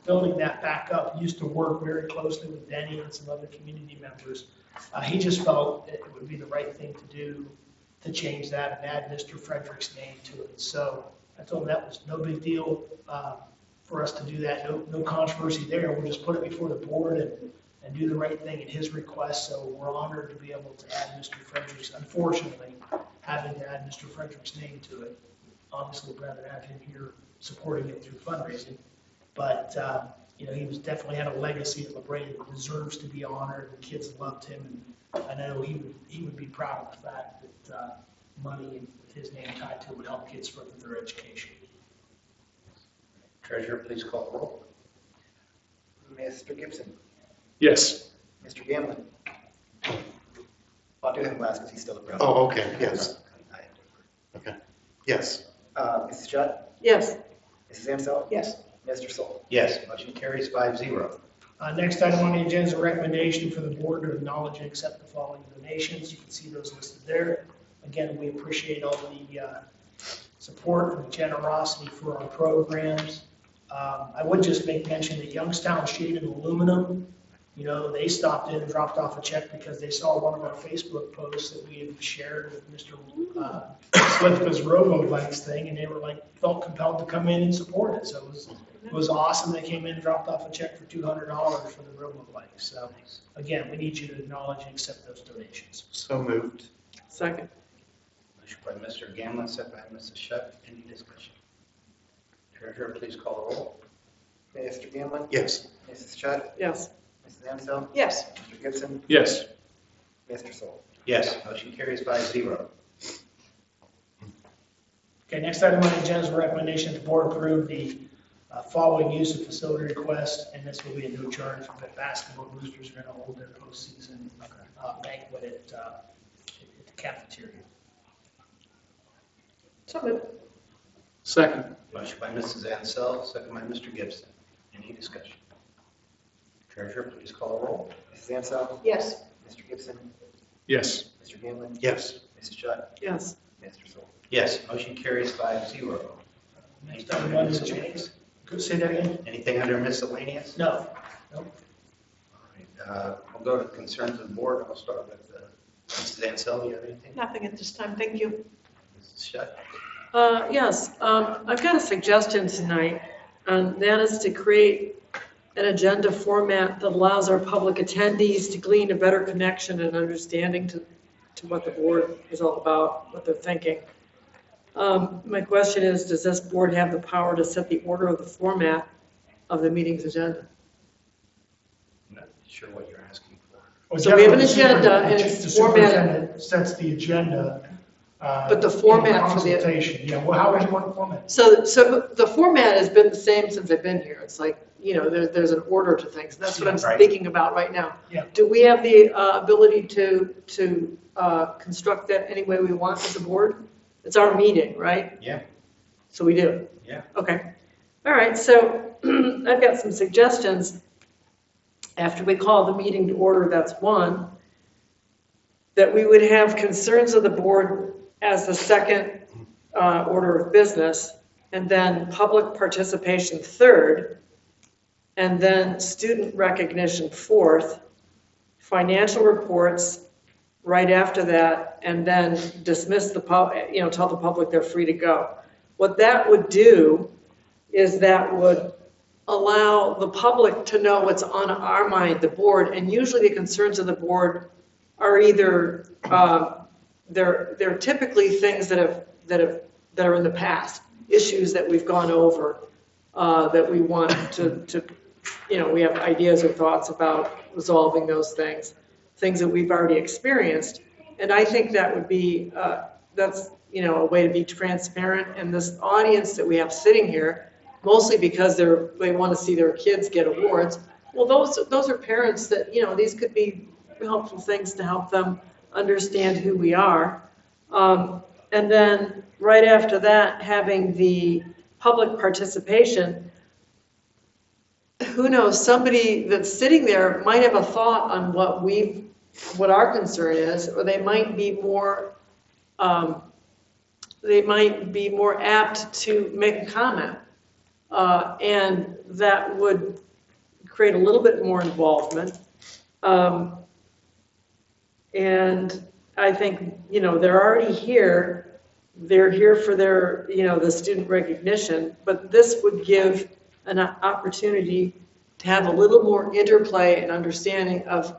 building that back up. He used to work very closely with Denny and some other community members. He just felt it would be the right thing to do to change that and add Mr. Frederick's name to it. So I told him that was no big deal for us to do that. No controversy there. We'll just put it before the board and do the right thing at his request. So we're honored to be able to add Mr. Frederick's, unfortunately, having to add Mr. Frederick's name to it. Obviously, we'd rather have him here supporting it through fundraising. But, he was definitely had a legacy at LaBrae that deserves to be honored, and kids loved him. And I know he would be proud of the fact that money with his name tied to it would help kids further their education. Treasurer, please call the roll. Mr. Gibson, Yes. Mr. Gamlin. I'll do him last because he's still the president. Oh, okay, yes. Okay, yes. Mrs. Shutt, Yes. Mrs. Ansel, Yes. Mr. Sol. Yes, motion carries 5-0. Next item on the agenda is a recommendation for the board to acknowledge and accept the following donations. You can see those listed there. Again, we appreciate all the support and the generosity for our programs. I would just make mention that Youngstown Sheet and Aluminum, they stopped in and dropped off a check because they saw one of our Facebook posts that we had shared with Mr. Slipka's Robo-Bikes thing, and they were felt compelled to come in and support it. So it was awesome. They came in and dropped off a check for $200 for the Robo-Bikes. So again, we need you to acknowledge and accept those donations. So moved. Second. Motion by Mr. Gamlin, second by Mrs. Shutt. Any discussion? Treasurer, please call the roll. Mr. Gamlin, Yes. Mrs. Shutt, Yes. Mrs. Ansel, Yes. Mr. Gibson, Yes. Mr. Sol. Yes, motion carries 5-0. Okay, next item on the agenda is a recommendation that the board approve the following use of facility request, and this will be a no charge. The basketball boosters are going to hold their postseason banquet at the cafeteria. So moved. Second. Motion by Mrs. Ansel, second by Mr. Gibson. Any discussion? Treasurer, please call the roll. Mrs. Ansel, Yes. Mr. Gibson, Yes. Mr. Gamlin, Yes. Mrs. Shutt, Yes. Mr. Sol. Yes, motion carries 5-0. Next item on the agenda. Could say that again? Anything under miscellaneous? No. All right, we'll go to concerns of the board. I'll start with Mrs. Ansel. Do you have anything? Nothing at this time, thank you. Mrs. Shutt? Yes, I've got a suggestion tonight, and that is to create an agenda format that allows our public attendees to glean a better connection and understanding to what the board is all about, what they're thinking. My question is, does this board have the power to set the order of the format of the meeting's agenda? I'm not sure what you're asking for. Well, So we have an definitely agenda, and the it's formatted. superintendent sets the agenda. But the format for the- in consultation. Yeah, well, how would you want to format? So the format has been the same since I've been here. It's like, there's an order to things. That's what I'm Right. speaking about right now. Yeah. Do we have the ability to construct that any way we want as a board? It's our meeting, right? Yeah. So we do? Yeah. Okay. All right, so I've got some suggestions. After we call the meeting to order, that's one, that we would have concerns of the board as the second order of business, and then public participation third, and then student recognition fourth, financial reports right after that, and then dismiss the tell the public they're free to go. What that would do is that would allow the public to know what's on our mind, the board, and usually the concerns of the board are either they're typically things that are in the past, issues that we've gone over that we want to we have ideas or thoughts about resolving those things, things that we've already experienced. And I think that would be, that's, a way to be transparent. And this audience that we have sitting here, mostly because they want to see their kids get awards. Well, those are parents that, these could be helpful things to help them understand who we are. And then right after that, having the public participation. Who knows, somebody that's sitting there might have a thought on what our concern is, or they might be more apt to make a comment. And that would create a little bit more involvement. And I think, they're already here. They're here for their, the student recognition, but this would give an opportunity to have a little more interplay and understanding of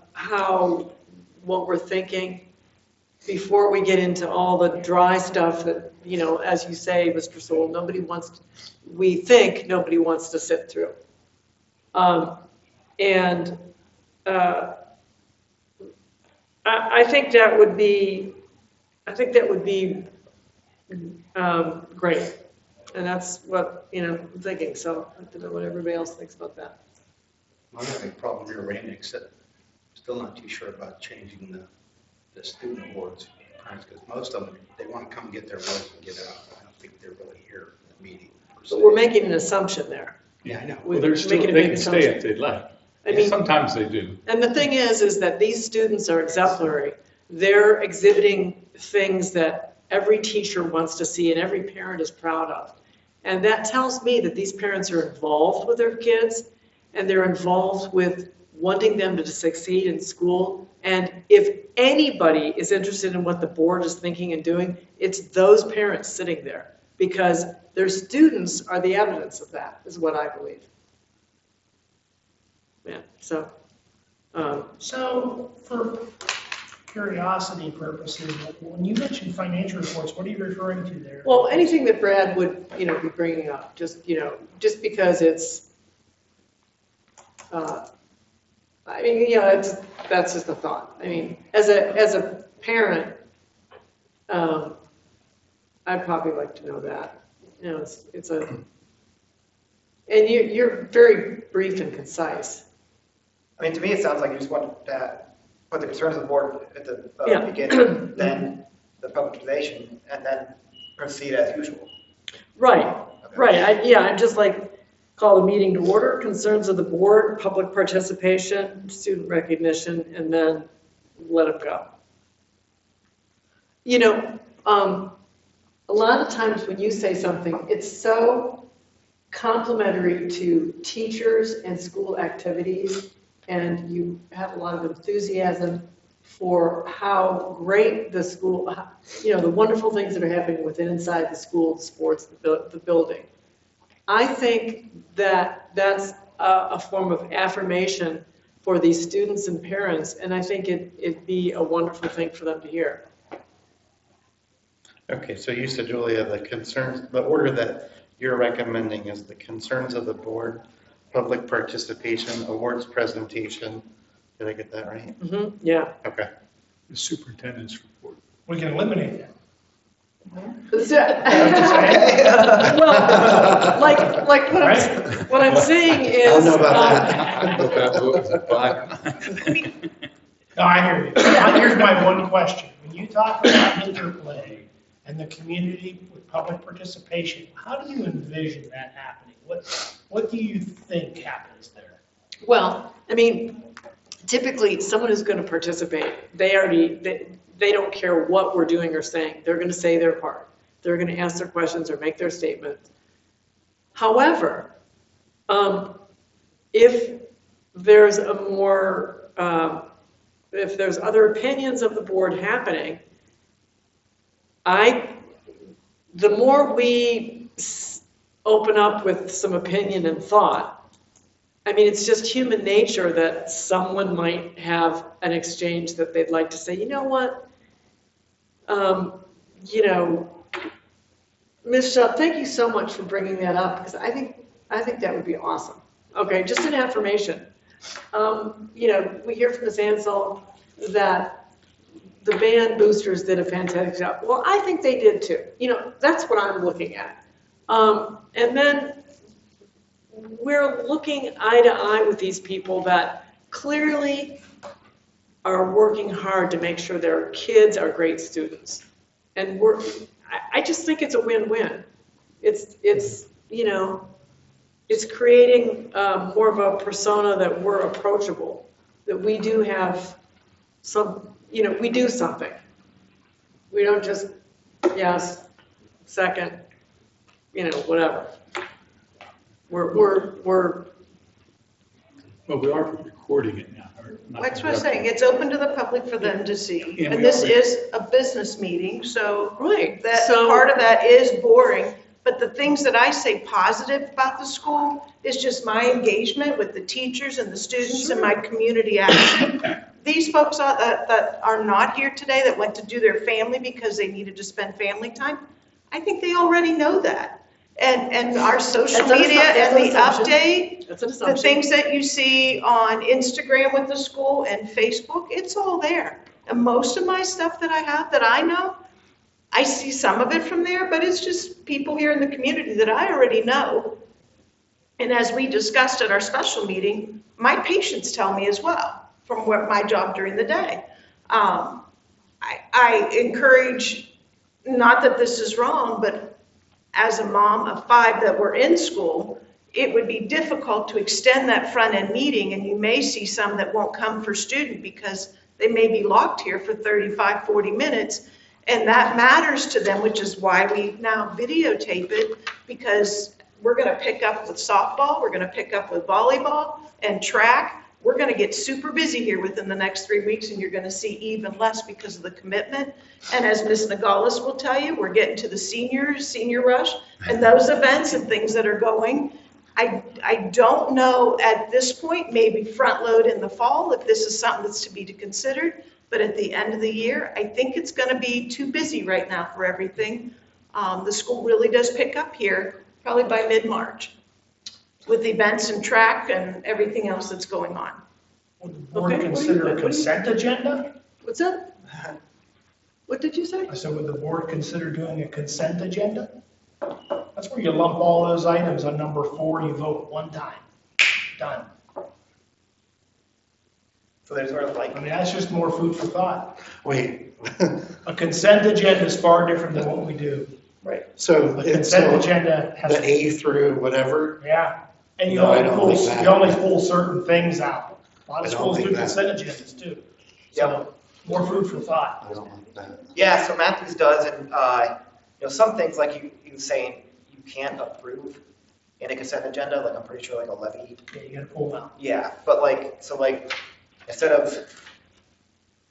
what we're thinking before we get into all the dry stuff that, as you say, Mr. Sewell, we think nobody wants to sit through. I think that would be great. And that's what, I'm thinking. So I don't know what everybody else thinks about that. I'm having a problem here, Randy, except still not too sure about changing the student awards, because most of them, they want to come get their awards and get out. I don't think they're really here for the meeting. But we're making an assumption there. Yeah, I know. Well, We're they making a big can stay assumption. if they'd like. I mean, Sometimes they do. and the thing is that these students are exemplary. They're exhibiting things that every teacher wants to see and every parent is proud of. And that tells me that these parents are involved with their kids and they're involved with wanting them to succeed in school. And if anybody is interested in what the board is thinking and doing, it's those parents sitting there, because their students are the evidence of that, is what I believe. Yeah, so. So for curiosity purposes, when you mention financial reports, what are you referring to there? Well, anything that Brad would, be bringing up, just because it's, that's just a thought. I mean, as a parent, I'd probably like to know that. And you're very brief and concise. I mean, to me, it sounds like you just want to put the concerns of the board at the Yeah. beginning, then the publication, and then proceed as usual. Right. I'd just like call the meeting to order, concerns of the board, public participation, student recognition, and then let them go. A lot of times when you say something, it's so complimentary to teachers and school activities, and you have a lot of enthusiasm for how great the school, the wonderful things that are happening within inside the school, the sports, the building. I think that that's a form of affirmation for these students and parents, and I think it'd be a wonderful thing for them to hear. Okay, so you said, Julia, the order that you're recommending is the concerns of the board, public participation, awards presentation. Did I get that right? Mm-hmm. Yeah. Okay. The superintendent's report. We can eliminate that. Well, like what I'm saying I is. don't know about that. No, I hear you. Here's my one question. When you talk about interplay and the community with public participation, how do you envision that happening? What do you think happens there? Well, I mean, typically, someone who's going to participate, they don't care what we're doing or saying. They're going to say their part. They're going to ask their questions or make their statements. However, if there's if there's other opinions of the board happening, the more we open up with some opinion and thought, I mean, it's just human nature that someone might have an exchange that they'd like to say, you know what, Ms. Shutt, thank you so much for bringing that up, because I think that would be awesome. Okay, just an affirmation. We hear from Ms. Ansel that the band boosters did a fantastic job. Well, I think they did too. That's what I'm looking at. And then we're looking eye to eye with these people that clearly are working hard to make sure their kids are great students. And I just think it's a win-win. It's creating more of a persona that we're approachable, that we do have we do something. We don't just, yes, second, whatever. We're Well, we are recording it now. That's what I'm saying, it's open to the public for them to see. Yeah, And we this are. is a business meeting, so right. that So part of that is boring. But the things that I say positive about the school is just my engagement with the teachers and the students and my community action. These folks that are not here today that went to do their family because they needed to spend family time, I think they already know that. And our social That's an media that's and an the assumption. update, That's an the assumption. things that you see on Instagram with the school and Facebook, it's all there. And most of my stuff that I have that I know, I see some of it from there, but it's just people here in the community that I already know. And as we discussed at our special meeting, my patients tell me as well from what my job during the day. I encourage, not that this is wrong, but as a mom of 5 that were in school, it would be difficult to extend that front end meeting, and you may see some that won't come for student because they may be locked here for 35, 40 minutes. And that matters to them, which is why we now videotape it, because we're going to pick up with softball, we're going to pick up with volleyball and track. We're going to get super busy here within the next 3 weeks, and you're going to see even less because of the commitment. And as Ms. Nagalis will tell you, we're getting to the senior rush, and those events and things that are going. I don't know at this point, maybe front load in the fall if this is something that's to be considered. But at the end of the year, I think it's going to be too busy right now for everything. The school really does pick up here probably by mid-March with events and track and everything else that's going on. Would the board Okay, what do you consider a think? consent agenda? What's that? What did you say? I said, would the board consider doing a consent agenda? That's where you lump all those items on number 4, you vote one time. Done. So there's sort of I like, mean, that's just more food for thought. Wait, A consent agenda is far different than what we do. Right. so A it's consent so agenda has, the A through whatever? yeah, and you No, I only don't pull, think that. you only pull certain things out. A lot I of don't schools do think that. consent agendas too. So, more food for thought. I don't like that. yeah, so Matthews does, and, some things like you were saying, you can't approve in a consent agenda, like I'm pretty sure like a levy. Yeah, you gotta pull them out. Yeah, but instead of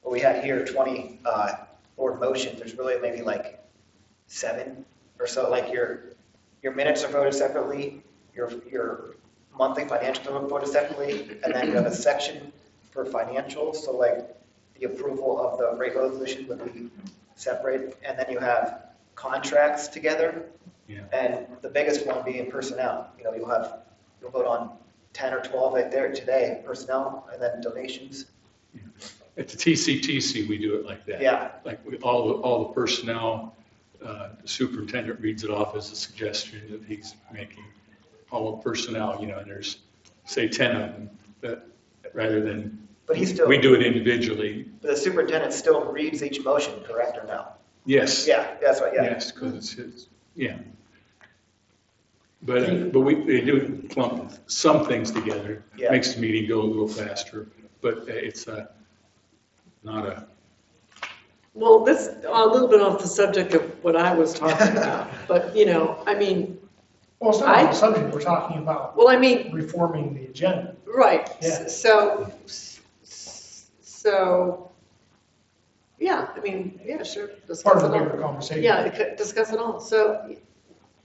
what we had here, 20 board motions, there's really maybe like 7 or so. Like your minutes are voted separately, your monthly financials are voted separately, and then you have a section for financials. So like the approval of the rate resolution would be separate, and then you have contracts together. Yeah. And the biggest one being personnel. You'll vote on 10 or 12 right there today, personnel, and then donations. At the TCTC, we do it like that. Yeah. Like all the personnel, the superintendent reads it off as a suggestion that he's making. All the personnel, and there's, say, 10 of them, but rather than, But he's still, we do it individually. the superintendent still reads each motion, correct or no? Yes. Yeah, that's right, yeah. Yes, because it's his, yeah. But they do clump some things together. Yeah. Makes the meeting go a little faster, but it's not a, Well, this, a little bit off the subject of what I was talking about, but, I mean, Well, it's not on the subject, we're talking about well, I mean, reforming the agenda. right, Yeah. so, yeah, I mean, yeah, sure. Part discuss of the it all. bigger conversation. Yeah, discuss it all. So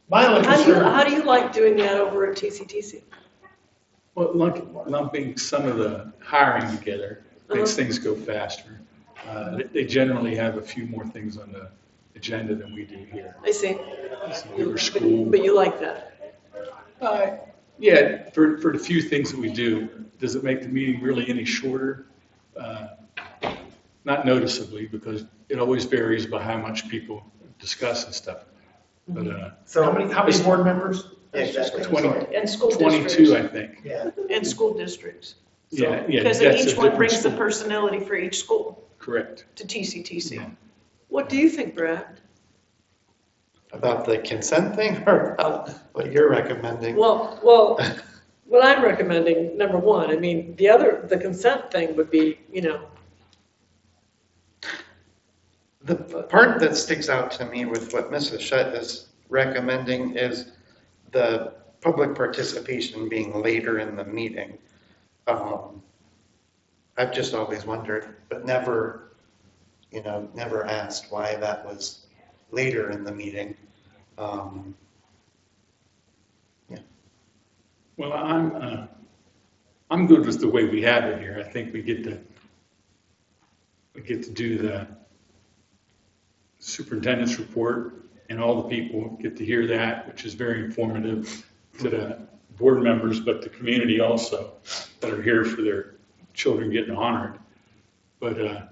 My only how concern, do you like doing that over at TCTC? well, lumping some of the hiring together makes things go faster. They generally have a few more things on the agenda than we do here. I see. Your school. But you like that? Yeah, for the few things that we do, does it make the meeting really any shorter? Not noticeably, because it always varies by how much people discuss and stuff. But So How many board members? Yeah, exactly. 20, And school 22, districts. I think. Yeah. And school districts. Yeah, yeah. Because that's a each one different brings the school. personality for each school Correct. to TCTC. What do you think, Brad? About the consent thing or about what you're recommending? Well, what I'm recommending, number one, I mean, the consent thing would be, The part that sticks out to me with what Mrs. Shutt is recommending is the public participation being later in the meeting. I've just always wondered, but never asked why that was later in the meeting. Well, I'm good with the way we have it here. I think we get to do the superintendent's report, and all the people get to hear that, which is very informative to the board members, but the community also that are here for their children getting honored. But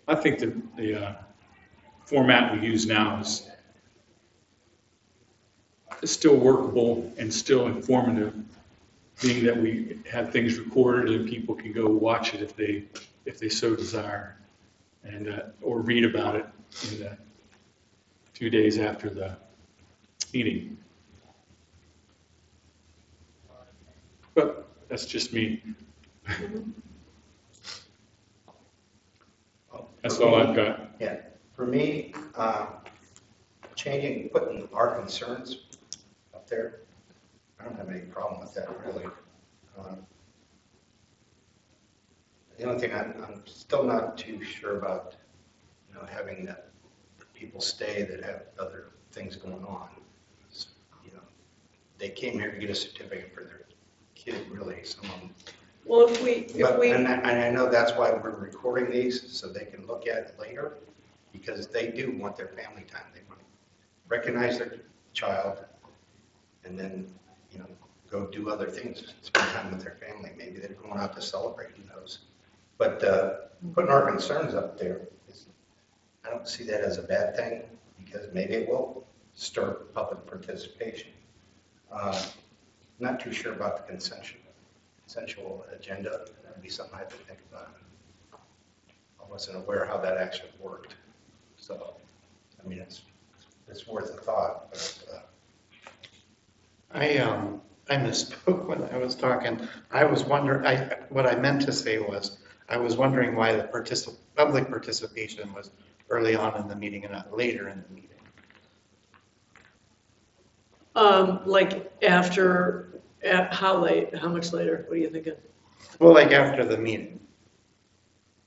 I think the format we use now is still workable and still informative, being that we have things recorded and people can go watch it if they so desire, and or read about it in the 2 days after the meeting. But that's just me. That's all I've got. Yeah, for me, putting our concerns up there, I don't have any problem with that, really. The only thing I'm still not too sure about, having the people stay that have other things going on. They came here to get a certificate for their kid, really, some of them. well, And I know that's why we're recording these, so they can look at it later, because they do want their family time. They want to recognize their child and then, go do other things, spend time with their family. Maybe they're going out to celebrate, who knows? But putting our concerns up there, I don't see that as a bad thing, because maybe it will stir public participation. Not too sure about the consensual agenda. That would be something I have to think about. I wasn't aware how that actually worked. So, I mean, it's worth a thought. But, I misspoke when I was talking. I was wondering, what I meant to say was, I was wondering why the public participation was early on in the meeting and not later in the meeting. like how late, how much later, what are you thinking? Well, like after the meeting.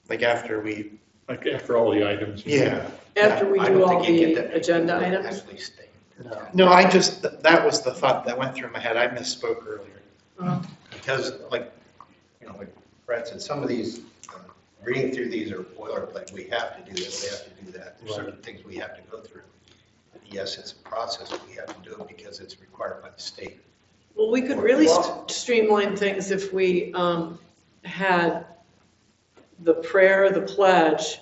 Like after we, Like after all the items. yeah. After we I do don't all think you the get that agenda people items? actually stay. No, that was the thought that went through my head. I misspoke earlier. Because, like Brad said, some of these, reading through these are boilerplate. We have to do this, we have to do that. There's certain things we have to go through. Yes, it's a process, but we have to do it because it's required by the state. Well, we could really streamline things if we had the prayer, the pledge.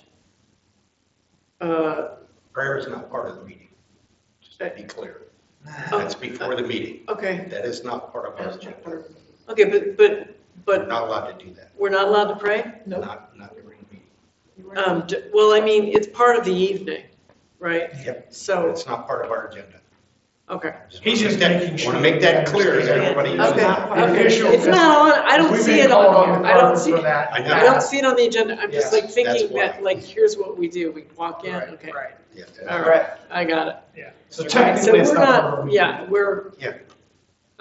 Prayer is not part of the meeting, just to be clear. That's before the meeting. Okay, That is not part of our agenda. okay, We're but not allowed to do that. we're not allowed to pray? Not during the meeting. Well, I mean, it's part of the evening, right? Yep. So, It's not part of our agenda. okay. He's just making sure. Want to make that clear so everybody knows Okay, that. okay. Official- It's not on, I don't We've see been it called on the here. I don't carpet see, for that. I know. I don't see it on the agenda. I'm just Yeah, like thinking why. that, like, here's what we do. We walk in, Right, okay. right. Yeah. All Right. right, I got it. Yeah. So So technically, it's we're not part of not, our yeah, meeting. we're, Yeah.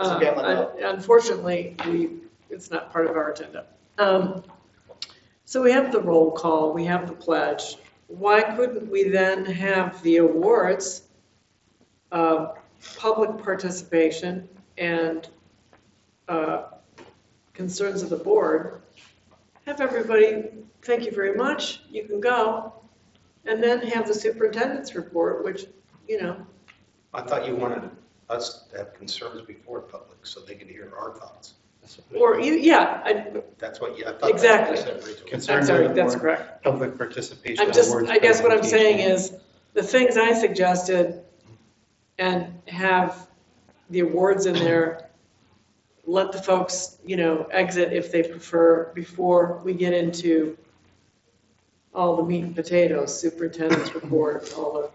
So get like unfortunately, it's not part of our agenda. So we have the roll call, we have the pledge. Why couldn't we then have the awards, public participation, and concerns of the board? Have everybody, thank you very much, you can go. And then have the superintendent's report, which, I thought you wanted us to have concerns before the public so they can hear our thoughts. Or, That's what you, I thought. Exactly. That's what you said, Rachel. I'm Concerns sorry, of the that's board, correct. public participation. I'm on just, board's I guess what I'm saying presentation. is, the things I suggested and have the awards in there, let the folks, exit if they prefer before we get into all the meat and potatoes, superintendent's report, all the.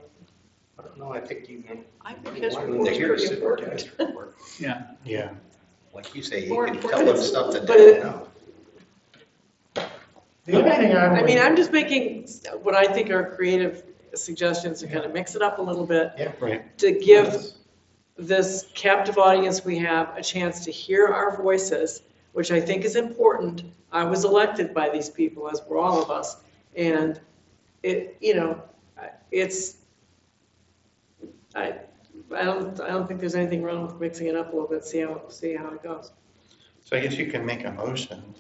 I don't know, I think you I think his want them report's to hear pretty superintendent's important. report. Yeah. Yeah. Like you say, you More can tell important, them stuff that but they it- don't know. The only thing I mean, I'm just making what I think are creative suggestions to kind of mix it up a little bit, Right. to give this captive audience we have a chance to hear our voices, which I think is important. I was elected by these people, as were all of us, and I don't think there's anything wrong with mixing it up a little bit, see how it goes. So I guess you can make a motion.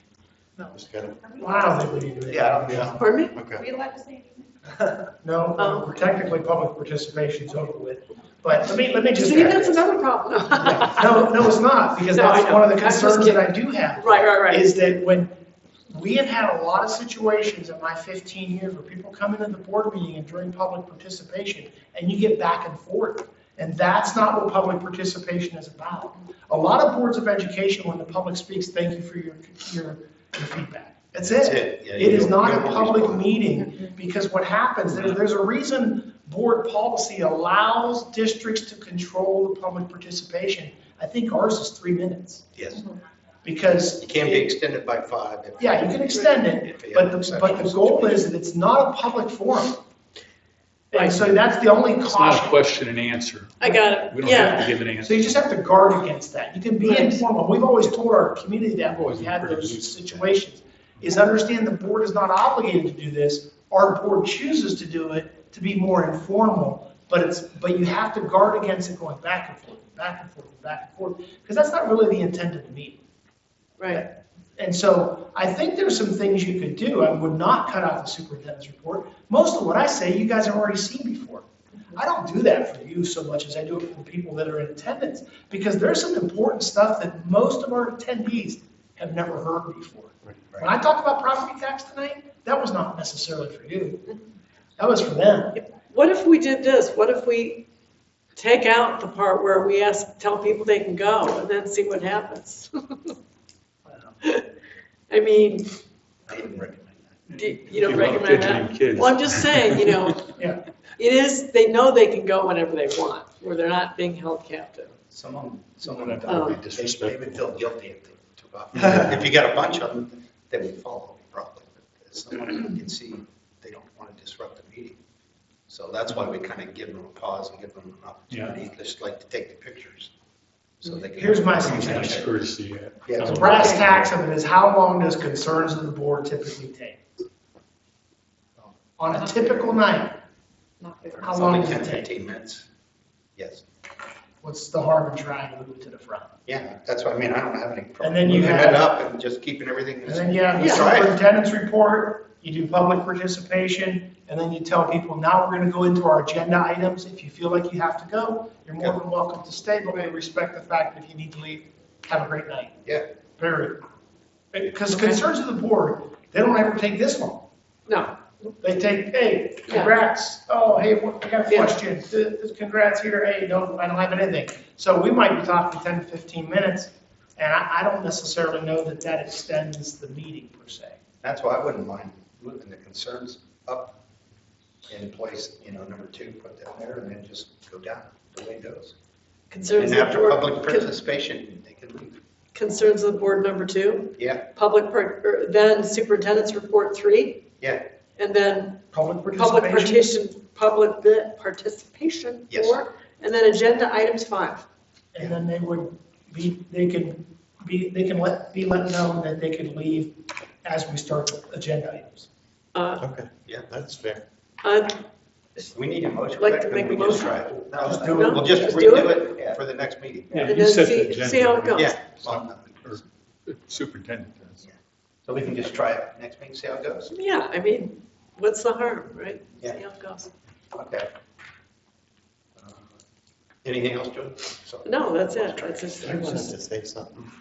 No. Just gotta, Well, I don't think we need to. yeah, Pardon me? okay. Are we allowed to say anything? No, Oh. we're technically public participation's over with, but let me just. See, add that's this. another problem. No, it's not, because No, I that's know. one of the I'm just concerns that I kidding. do have. Right. Is that when, we have had a lot of situations in my 15 years where people come into the board meeting and during public participation, and you get back and forth. And that's not what public participation is about. A lot of boards of education, when the public speaks, thank you for your feedback. That's it. Yeah, It is you not a don't public respond. meeting, because what happens, there's a reason board policy allows districts to control the public participation. I think ours is 3 minutes, Yes. because. You can't be extended by 5. Yeah, you can extend If it, you but have the exceptional goal is situations. that it's not a public forum. And Right. so that's the only It's not a caution. question and answer. I got it, We don't have to yeah. give an So answer. you just have to guard against that. You can be Right. informal. We've always told our community that when we've had those situations, is understand the board is not obligated to do this. Our board chooses to do it to be more informal, but you have to guard against it going back and forth, back and forth, back and forth, because that's not really the intent of the meeting. Right. And so I think there's some things you could do. I would not cut out the superintendent's report. Most of what I say, you guys have already seen before. I don't do that for you so much as I do it for people that are in attendance, because there's some important stuff that most of our attendees have never heard before. When I talk about property tax tonight, that was not necessarily for you. That was for them. What if we did this? What if we take out the part where we tell people they can go and then see what happens? I mean, I didn't recommend that. you don't You love recommend fidgeting that? kids. Well, I'm just saying, Yeah. they know they can go whenever they want, where they're not being held captive. Someone That Oh. would be they disrespectful. would feel guilty if they took off. If you got a bunch of them, they would follow probably. But someone who can see they don't want to disrupt the meeting. So that's why we kind of give them a pause and give them an opportunity, just like to take the pictures. So they can. Here's my Nice suggestion. courtesy. Yeah. The brass tacks of it is, how long does concerns of the board typically take? On a typical night, Not very. how It's long only does 10, it take? 15 minutes. Yes. What's the harm in trying to move it to the front? Yeah, that's what I mean. I don't have any problem. And then you moving have- it up and just keeping everything. And then you have the Yeah. superintendent's report, you do public participation, and then you tell people, now we're gonna go into our agenda items. If you feel like you have to go, you're more than welcome to stay, but we respect the fact that if you need to leave, have a great night. Yeah. Period. Because concerns of the board, they don't ever take this long. No, They take, hey, congrats, oh, hey, I got a Yeah. question, congrats here, hey, no, I don't have anything. So we might be talking 10 to 15 minutes, and I don't necessarily know that that extends the meeting per se. That's why I wouldn't mind moving the concerns up in place, number 2, put that there, and then just go down the way it goes. concerns And of the after public board, participation, they can leave. concerns of the board number 2, Yeah, then superintendent's report 3, yeah, and then Public public participation, participation Yes. 4, and then agenda items 5. and then they would be, they can let known that they could leave as we start agenda items. Okay, yeah. that's fair. We need a motion. Like to quick, make then a we just motion? try it. Just No, do it. we'll just Just do redo it for the next meeting. Yeah, And you then set the see how it agenda. goes. Yeah. Well, Or the superintendent does. So we can just try it next meeting, see how it goes. Yeah, I mean, what's the harm, right? See Yeah. how it goes. Okay. Anything else, Joe? So- No, that's it. That's just, I wanted to say something.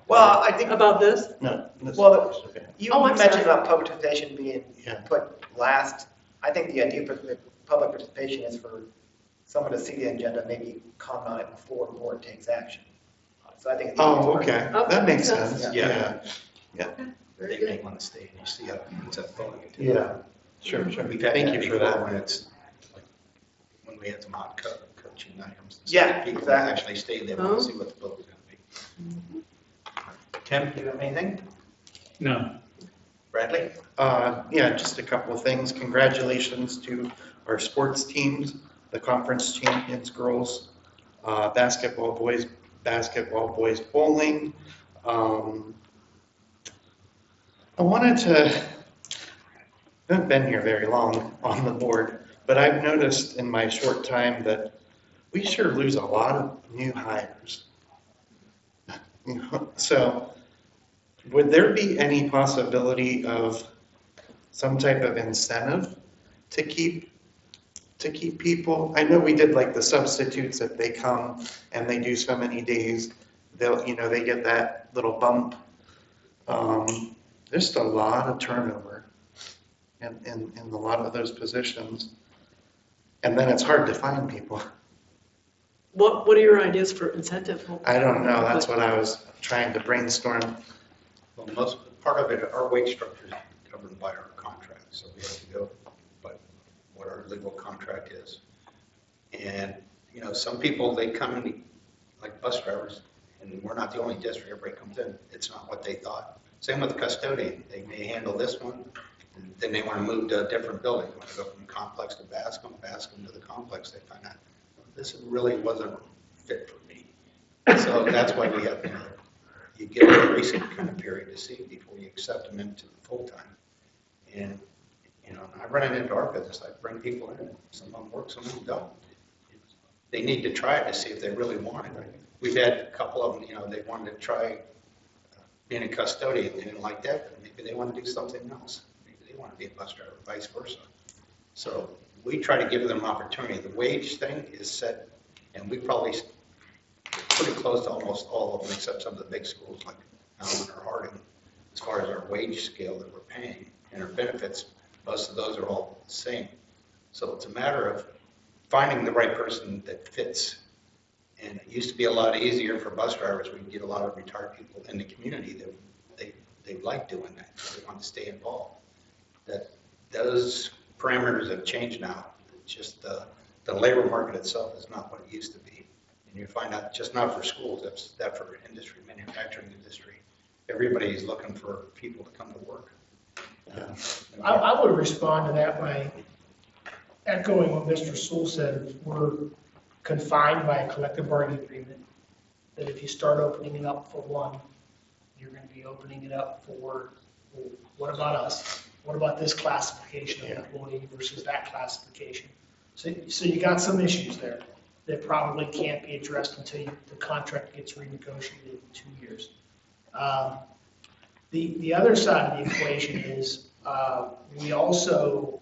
Well, I think, about this? No. Well, okay. you Oh, I'm mentioned sorry. about public participation being Yeah. put last. I think the idea for the public participation is for someone to see the agenda, maybe comment on it before the board takes action. So I think. Oh, okay, Oh, that makes makes sense. sense, Yeah. yeah, Very They good. may want to stay and you see how it's a thought. yeah, sure, sure. We've had Thank that you for before that. when it's like, when we had some hot coaching items. and Yeah, stuff. People exactly. actually stayed, they want Oh. to see what the vote was going to be. Tim, do you have anything? No, Bradley? Yeah, just a couple of things. Congratulations to our sports teams, the conference champions girls, basketball boys bowling. I wanted to, I haven't been here very long on the board, but I've noticed in my short time that we sure lose a lot of new hires. So would there be any possibility of some type of incentive to keep people? I know we did like the substitutes, if they come and they do so many days, they'll, they get that little bump. There's just a lot of turnover in a lot of those positions. And then it's hard to find people. What are your ideas for incentive? I don't know, that's what I was trying to brainstorm. Well, part of it, our wage structure is governed by our contract, so we have to go by what our legal contract is. And, some people, they come in, like bus drivers, and we're not the only district, everybody comes in, it's not what they thought. Same with the custodian, they may handle this one, and then they want to move to a different building, want to go from complex to Bascom to the complex, they find out, this really wasn't fit for me. So that's why we have, you get a recent kind of period to see before you accept them into the full-time. And, I run it into our business, I bring people in, some of them work, some of them don't. They need to try it to see if they really want it. We've had a couple of them, they wanted to try being a custodian, they didn't like that, but maybe they want to do something else. Maybe they want to be a bus driver, vice versa. So we try to give them an opportunity. The wage thing is set, and we probably pretty close to almost all of them, except some of the big schools like Allen or Harding, as far as our wage scale that we're paying and our benefits. Most of those are all the same. So it's a matter of finding the right person that fits. And it used to be a lot easier for bus drivers. We could get a lot of retired people in the community that they like doing that. They want to stay involved. That those parameters have changed now. It's just the labor market itself is not what it used to be. And you find out just not for schools, that's for industry, manufacturing industry. Everybody's looking for people to come to work. I would respond to that by echoing what Mr. Sewell said. We're confined by a collective bargaining agreement, that if you start opening it up for one, you're going to be opening it up for, well, what about us? What about this classification of employee versus that classification? So you got some issues there that probably can't be addressed until the contract gets renegotiated in 2 years. The other side of the equation is we also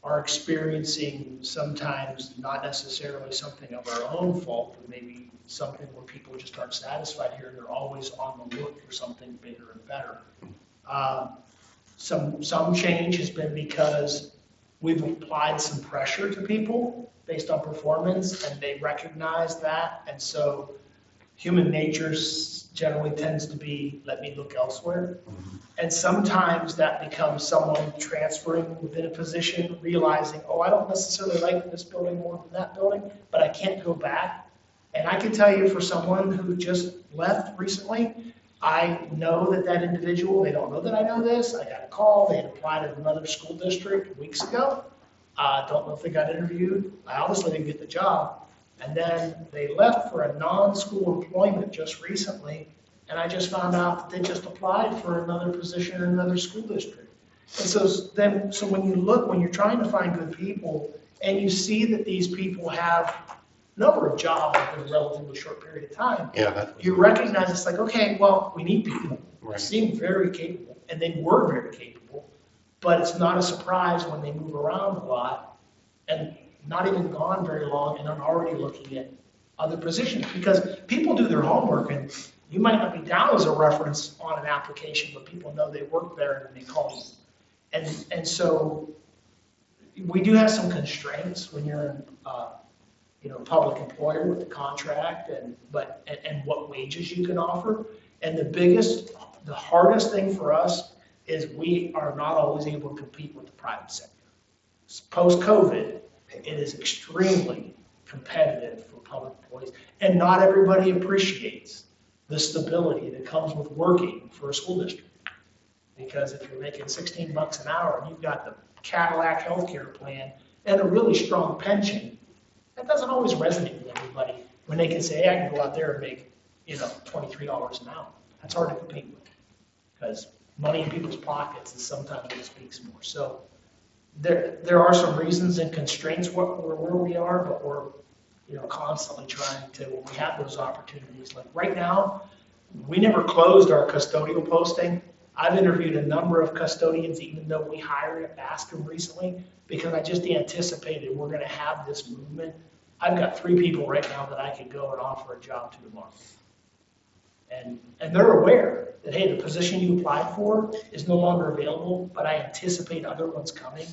are experiencing sometimes not necessarily something of our own fault, but maybe something where people just aren't satisfied here and they're always on the look for something bigger and better. Some change has been because we've applied some pressure to people based on performance, and they recognize that, and so human nature generally tends to be, let me look elsewhere. And sometimes that becomes someone transferring within a position, realizing, oh, I don't necessarily like this building more than that building, but I can't go back. And I can tell you, for someone who just left recently, I know that individual, they don't know that I know this, I got a call, they had applied at another school district weeks ago. Don't know if they got interviewed, I obviously didn't get the job. And then they left for a non-school employment just recently, and I just found out that they just applied for another position in another school district. And so when you're trying to find good people, and you see that these people have a number of jobs in a relatively short period of time, you recognize it's like, okay, well, we need people. They seem very capable, and they were very capable, but it's not a surprise when they move around a lot, and not even gone very long, and I'm already looking at other positions, because people do their homework, and you might not be down as a reference on an application, but people know they work there and they call you. And so we do have some constraints when you're in, public employer with the contract and what wages you can offer. And the hardest thing for us is we are not always able to compete with the private sector. Post-COVID, it is extremely competitive for public employees, and not everybody appreciates the stability that comes with working for a school district. Because if you're making $16 an hour and you've got the Cadillac healthcare plan and a really strong pension, that doesn't always resonate with everybody when they can say, hey, I can go out there and make, $23 an hour. That's hard to compete with, because money in people's pockets is sometimes what speaks more. So there are some reasons and constraints where we are, but we're constantly trying to, when we have those opportunities. Like right now, we never closed our custodial posting. I've interviewed a number of custodians, even though we hired at Bascom recently, because I just anticipated we're going to have this movement. I've got 3 people right now that I could go and offer a job to tomorrow. And they're aware that, hey, the position you applied for is no longer available, but I anticipate other ones coming.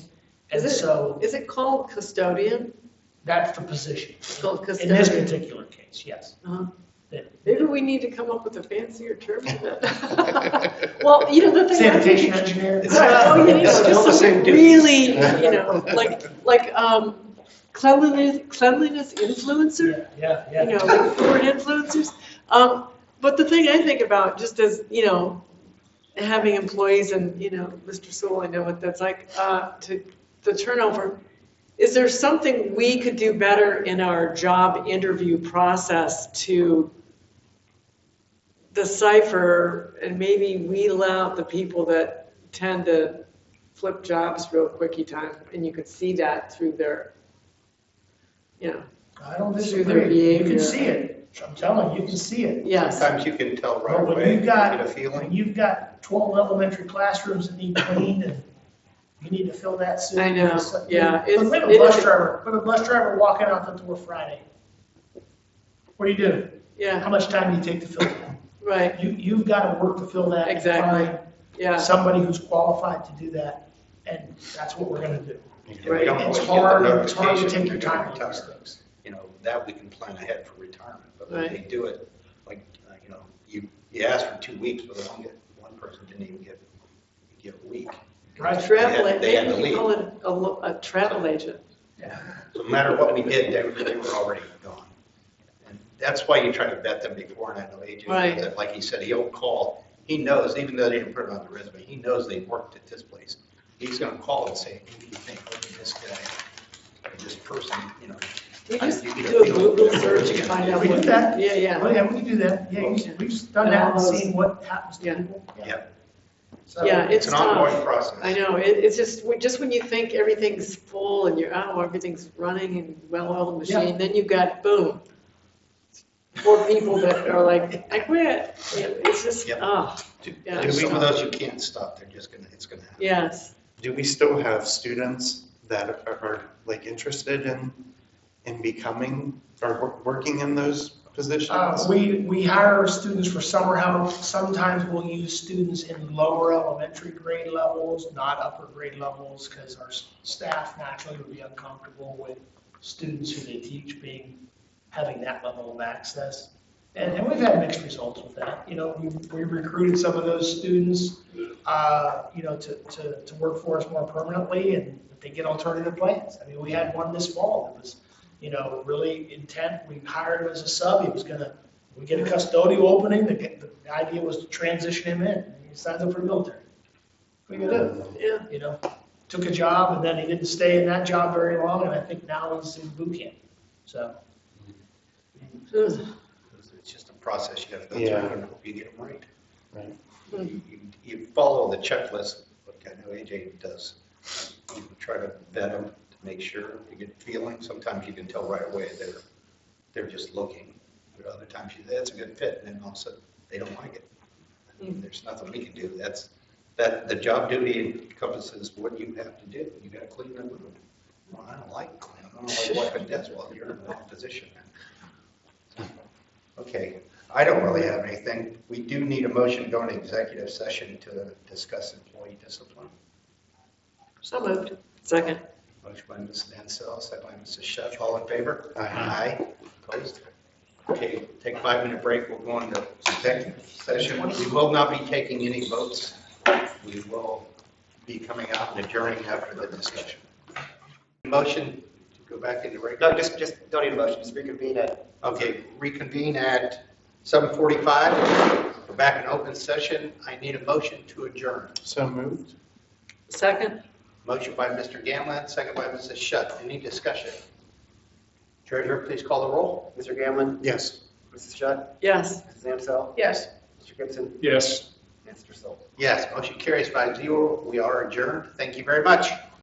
And so Is it called custodian? that's the position. It's called In custodian. this particular case, yes. Uh-huh. That- Maybe we need to come up with a fancier term for that. Well, the thing. Sanitation engineer. Just Still the same some dude. really, like cleanliness influencer, Yeah. like foreign influencers. But the thing I think about, just as, having employees and, Mr. Sewell, I know what that's like, to the turnover, is there something we could do better in our job interview process to decipher and maybe weed out the people that tend to flip jobs real quicky time, and you could see that through their, I don't through their disagree. You behavior. can see it. I'm telling you, you can see it. Yes. Sometimes you can tell right But when away, you've you got, get a when feeling. you've got 12 elementary classrooms that need cleaned and you need to fill that soon. I know, yeah, But we have a bus driver walking out the door Friday. What do you do? How Yeah, much time do you take to fill that? right, You've got to work to fill that. and Exactly. find yeah. somebody who's qualified to do that, and that's what we're gonna do. And we don't It's always get the hard to notification take your when time you on these retire. things. That we can plan ahead for retirement, but when Right. they do it, like, you ask for 2 weeks, but one person didn't even get a week. Right. Travel, They had to maybe we leave. call it a travel agent. So no matter what we did, they were already gone. And that's why you try to vet them before, and I know AJ, Right. does it. Like he said, he'll call, he knows, even though they didn't put it on the resume, he knows they worked at this place. He's gonna call and say, who do you think, look at this guy, or this person, We just You get a do a feel Google for search and it. find out We do what. that. Yeah, Oh, yeah, we can do that. Yeah, Okay. we've done that and And all those- seen what happens to Yeah. people. Yeah, So- Yeah, it's an ongoing tough. process. I know, it's just when you think everything's full and everything's running and well-oiled machine, then you've got, boom, 4 people that are like, I quit. It's just, Yep. Yeah. And some of those you can't stop, it's gonna happen. yes. Do we still have students that are like interested in becoming or working in those positions? We hire students for summer help. Sometimes we'll use students in lower elementary grade levels, not upper grade levels, because our staff naturally would be uncomfortable with students who they teach having that level of access. And we've had mixed results with that. We recruited some of those students, to work for us more permanently, and they get alternative plans. I mean, we had one this fall that was, really intent. We hired him as a sub. We get a custodial opening. The idea was to transition him in. He signs up for the military. What are you gonna do? Yeah. Took a job, and then he didn't stay in that job very long, and I think now he's in boot camp. So. It's just a process you gotta go through, Yeah. and hope you get them right. Right. You follow the checklist, like I know AJ does. You try to vet them to make sure you get feeling. Sometimes you can tell right away they're just looking. But other times that's a good fit, and then all of a sudden they don't like it. There's nothing we can do. The job duty encompasses what you have to do. You gotta clean the room. Well, I don't like cleaning. I don't like wiping desks. Well, you're in the wrong position. Okay, I don't really have anything. We do need a motion to go into executive session to discuss employee discipline. So moved. Second. Motion by Ms. Mansell, second by Mrs. Shutt. All in favor? Aye. Opposed? Okay, take a 5-minute break. We'll go into executive session. We will not be taking any votes. We will be coming out and adjourning after the discussion. Motion to go back into regular. No, just don't need a motion, just reconvene at. Okay, reconvene at 7:45. We're back in open session. I need a motion to adjourn. So moved? Second. Motion by Mr. Gamlin, second by Mrs. Shutt. Any discussion? Treasurer, please call the roll. Mr. Gamlin? Yes. Mrs. Shutt? Yes. Mrs. Ansell? Yes. Mr. Gibson? Yes. And Mr. Stoll? Yes, motion carries 5-0. We are adjourned. Thank you very much.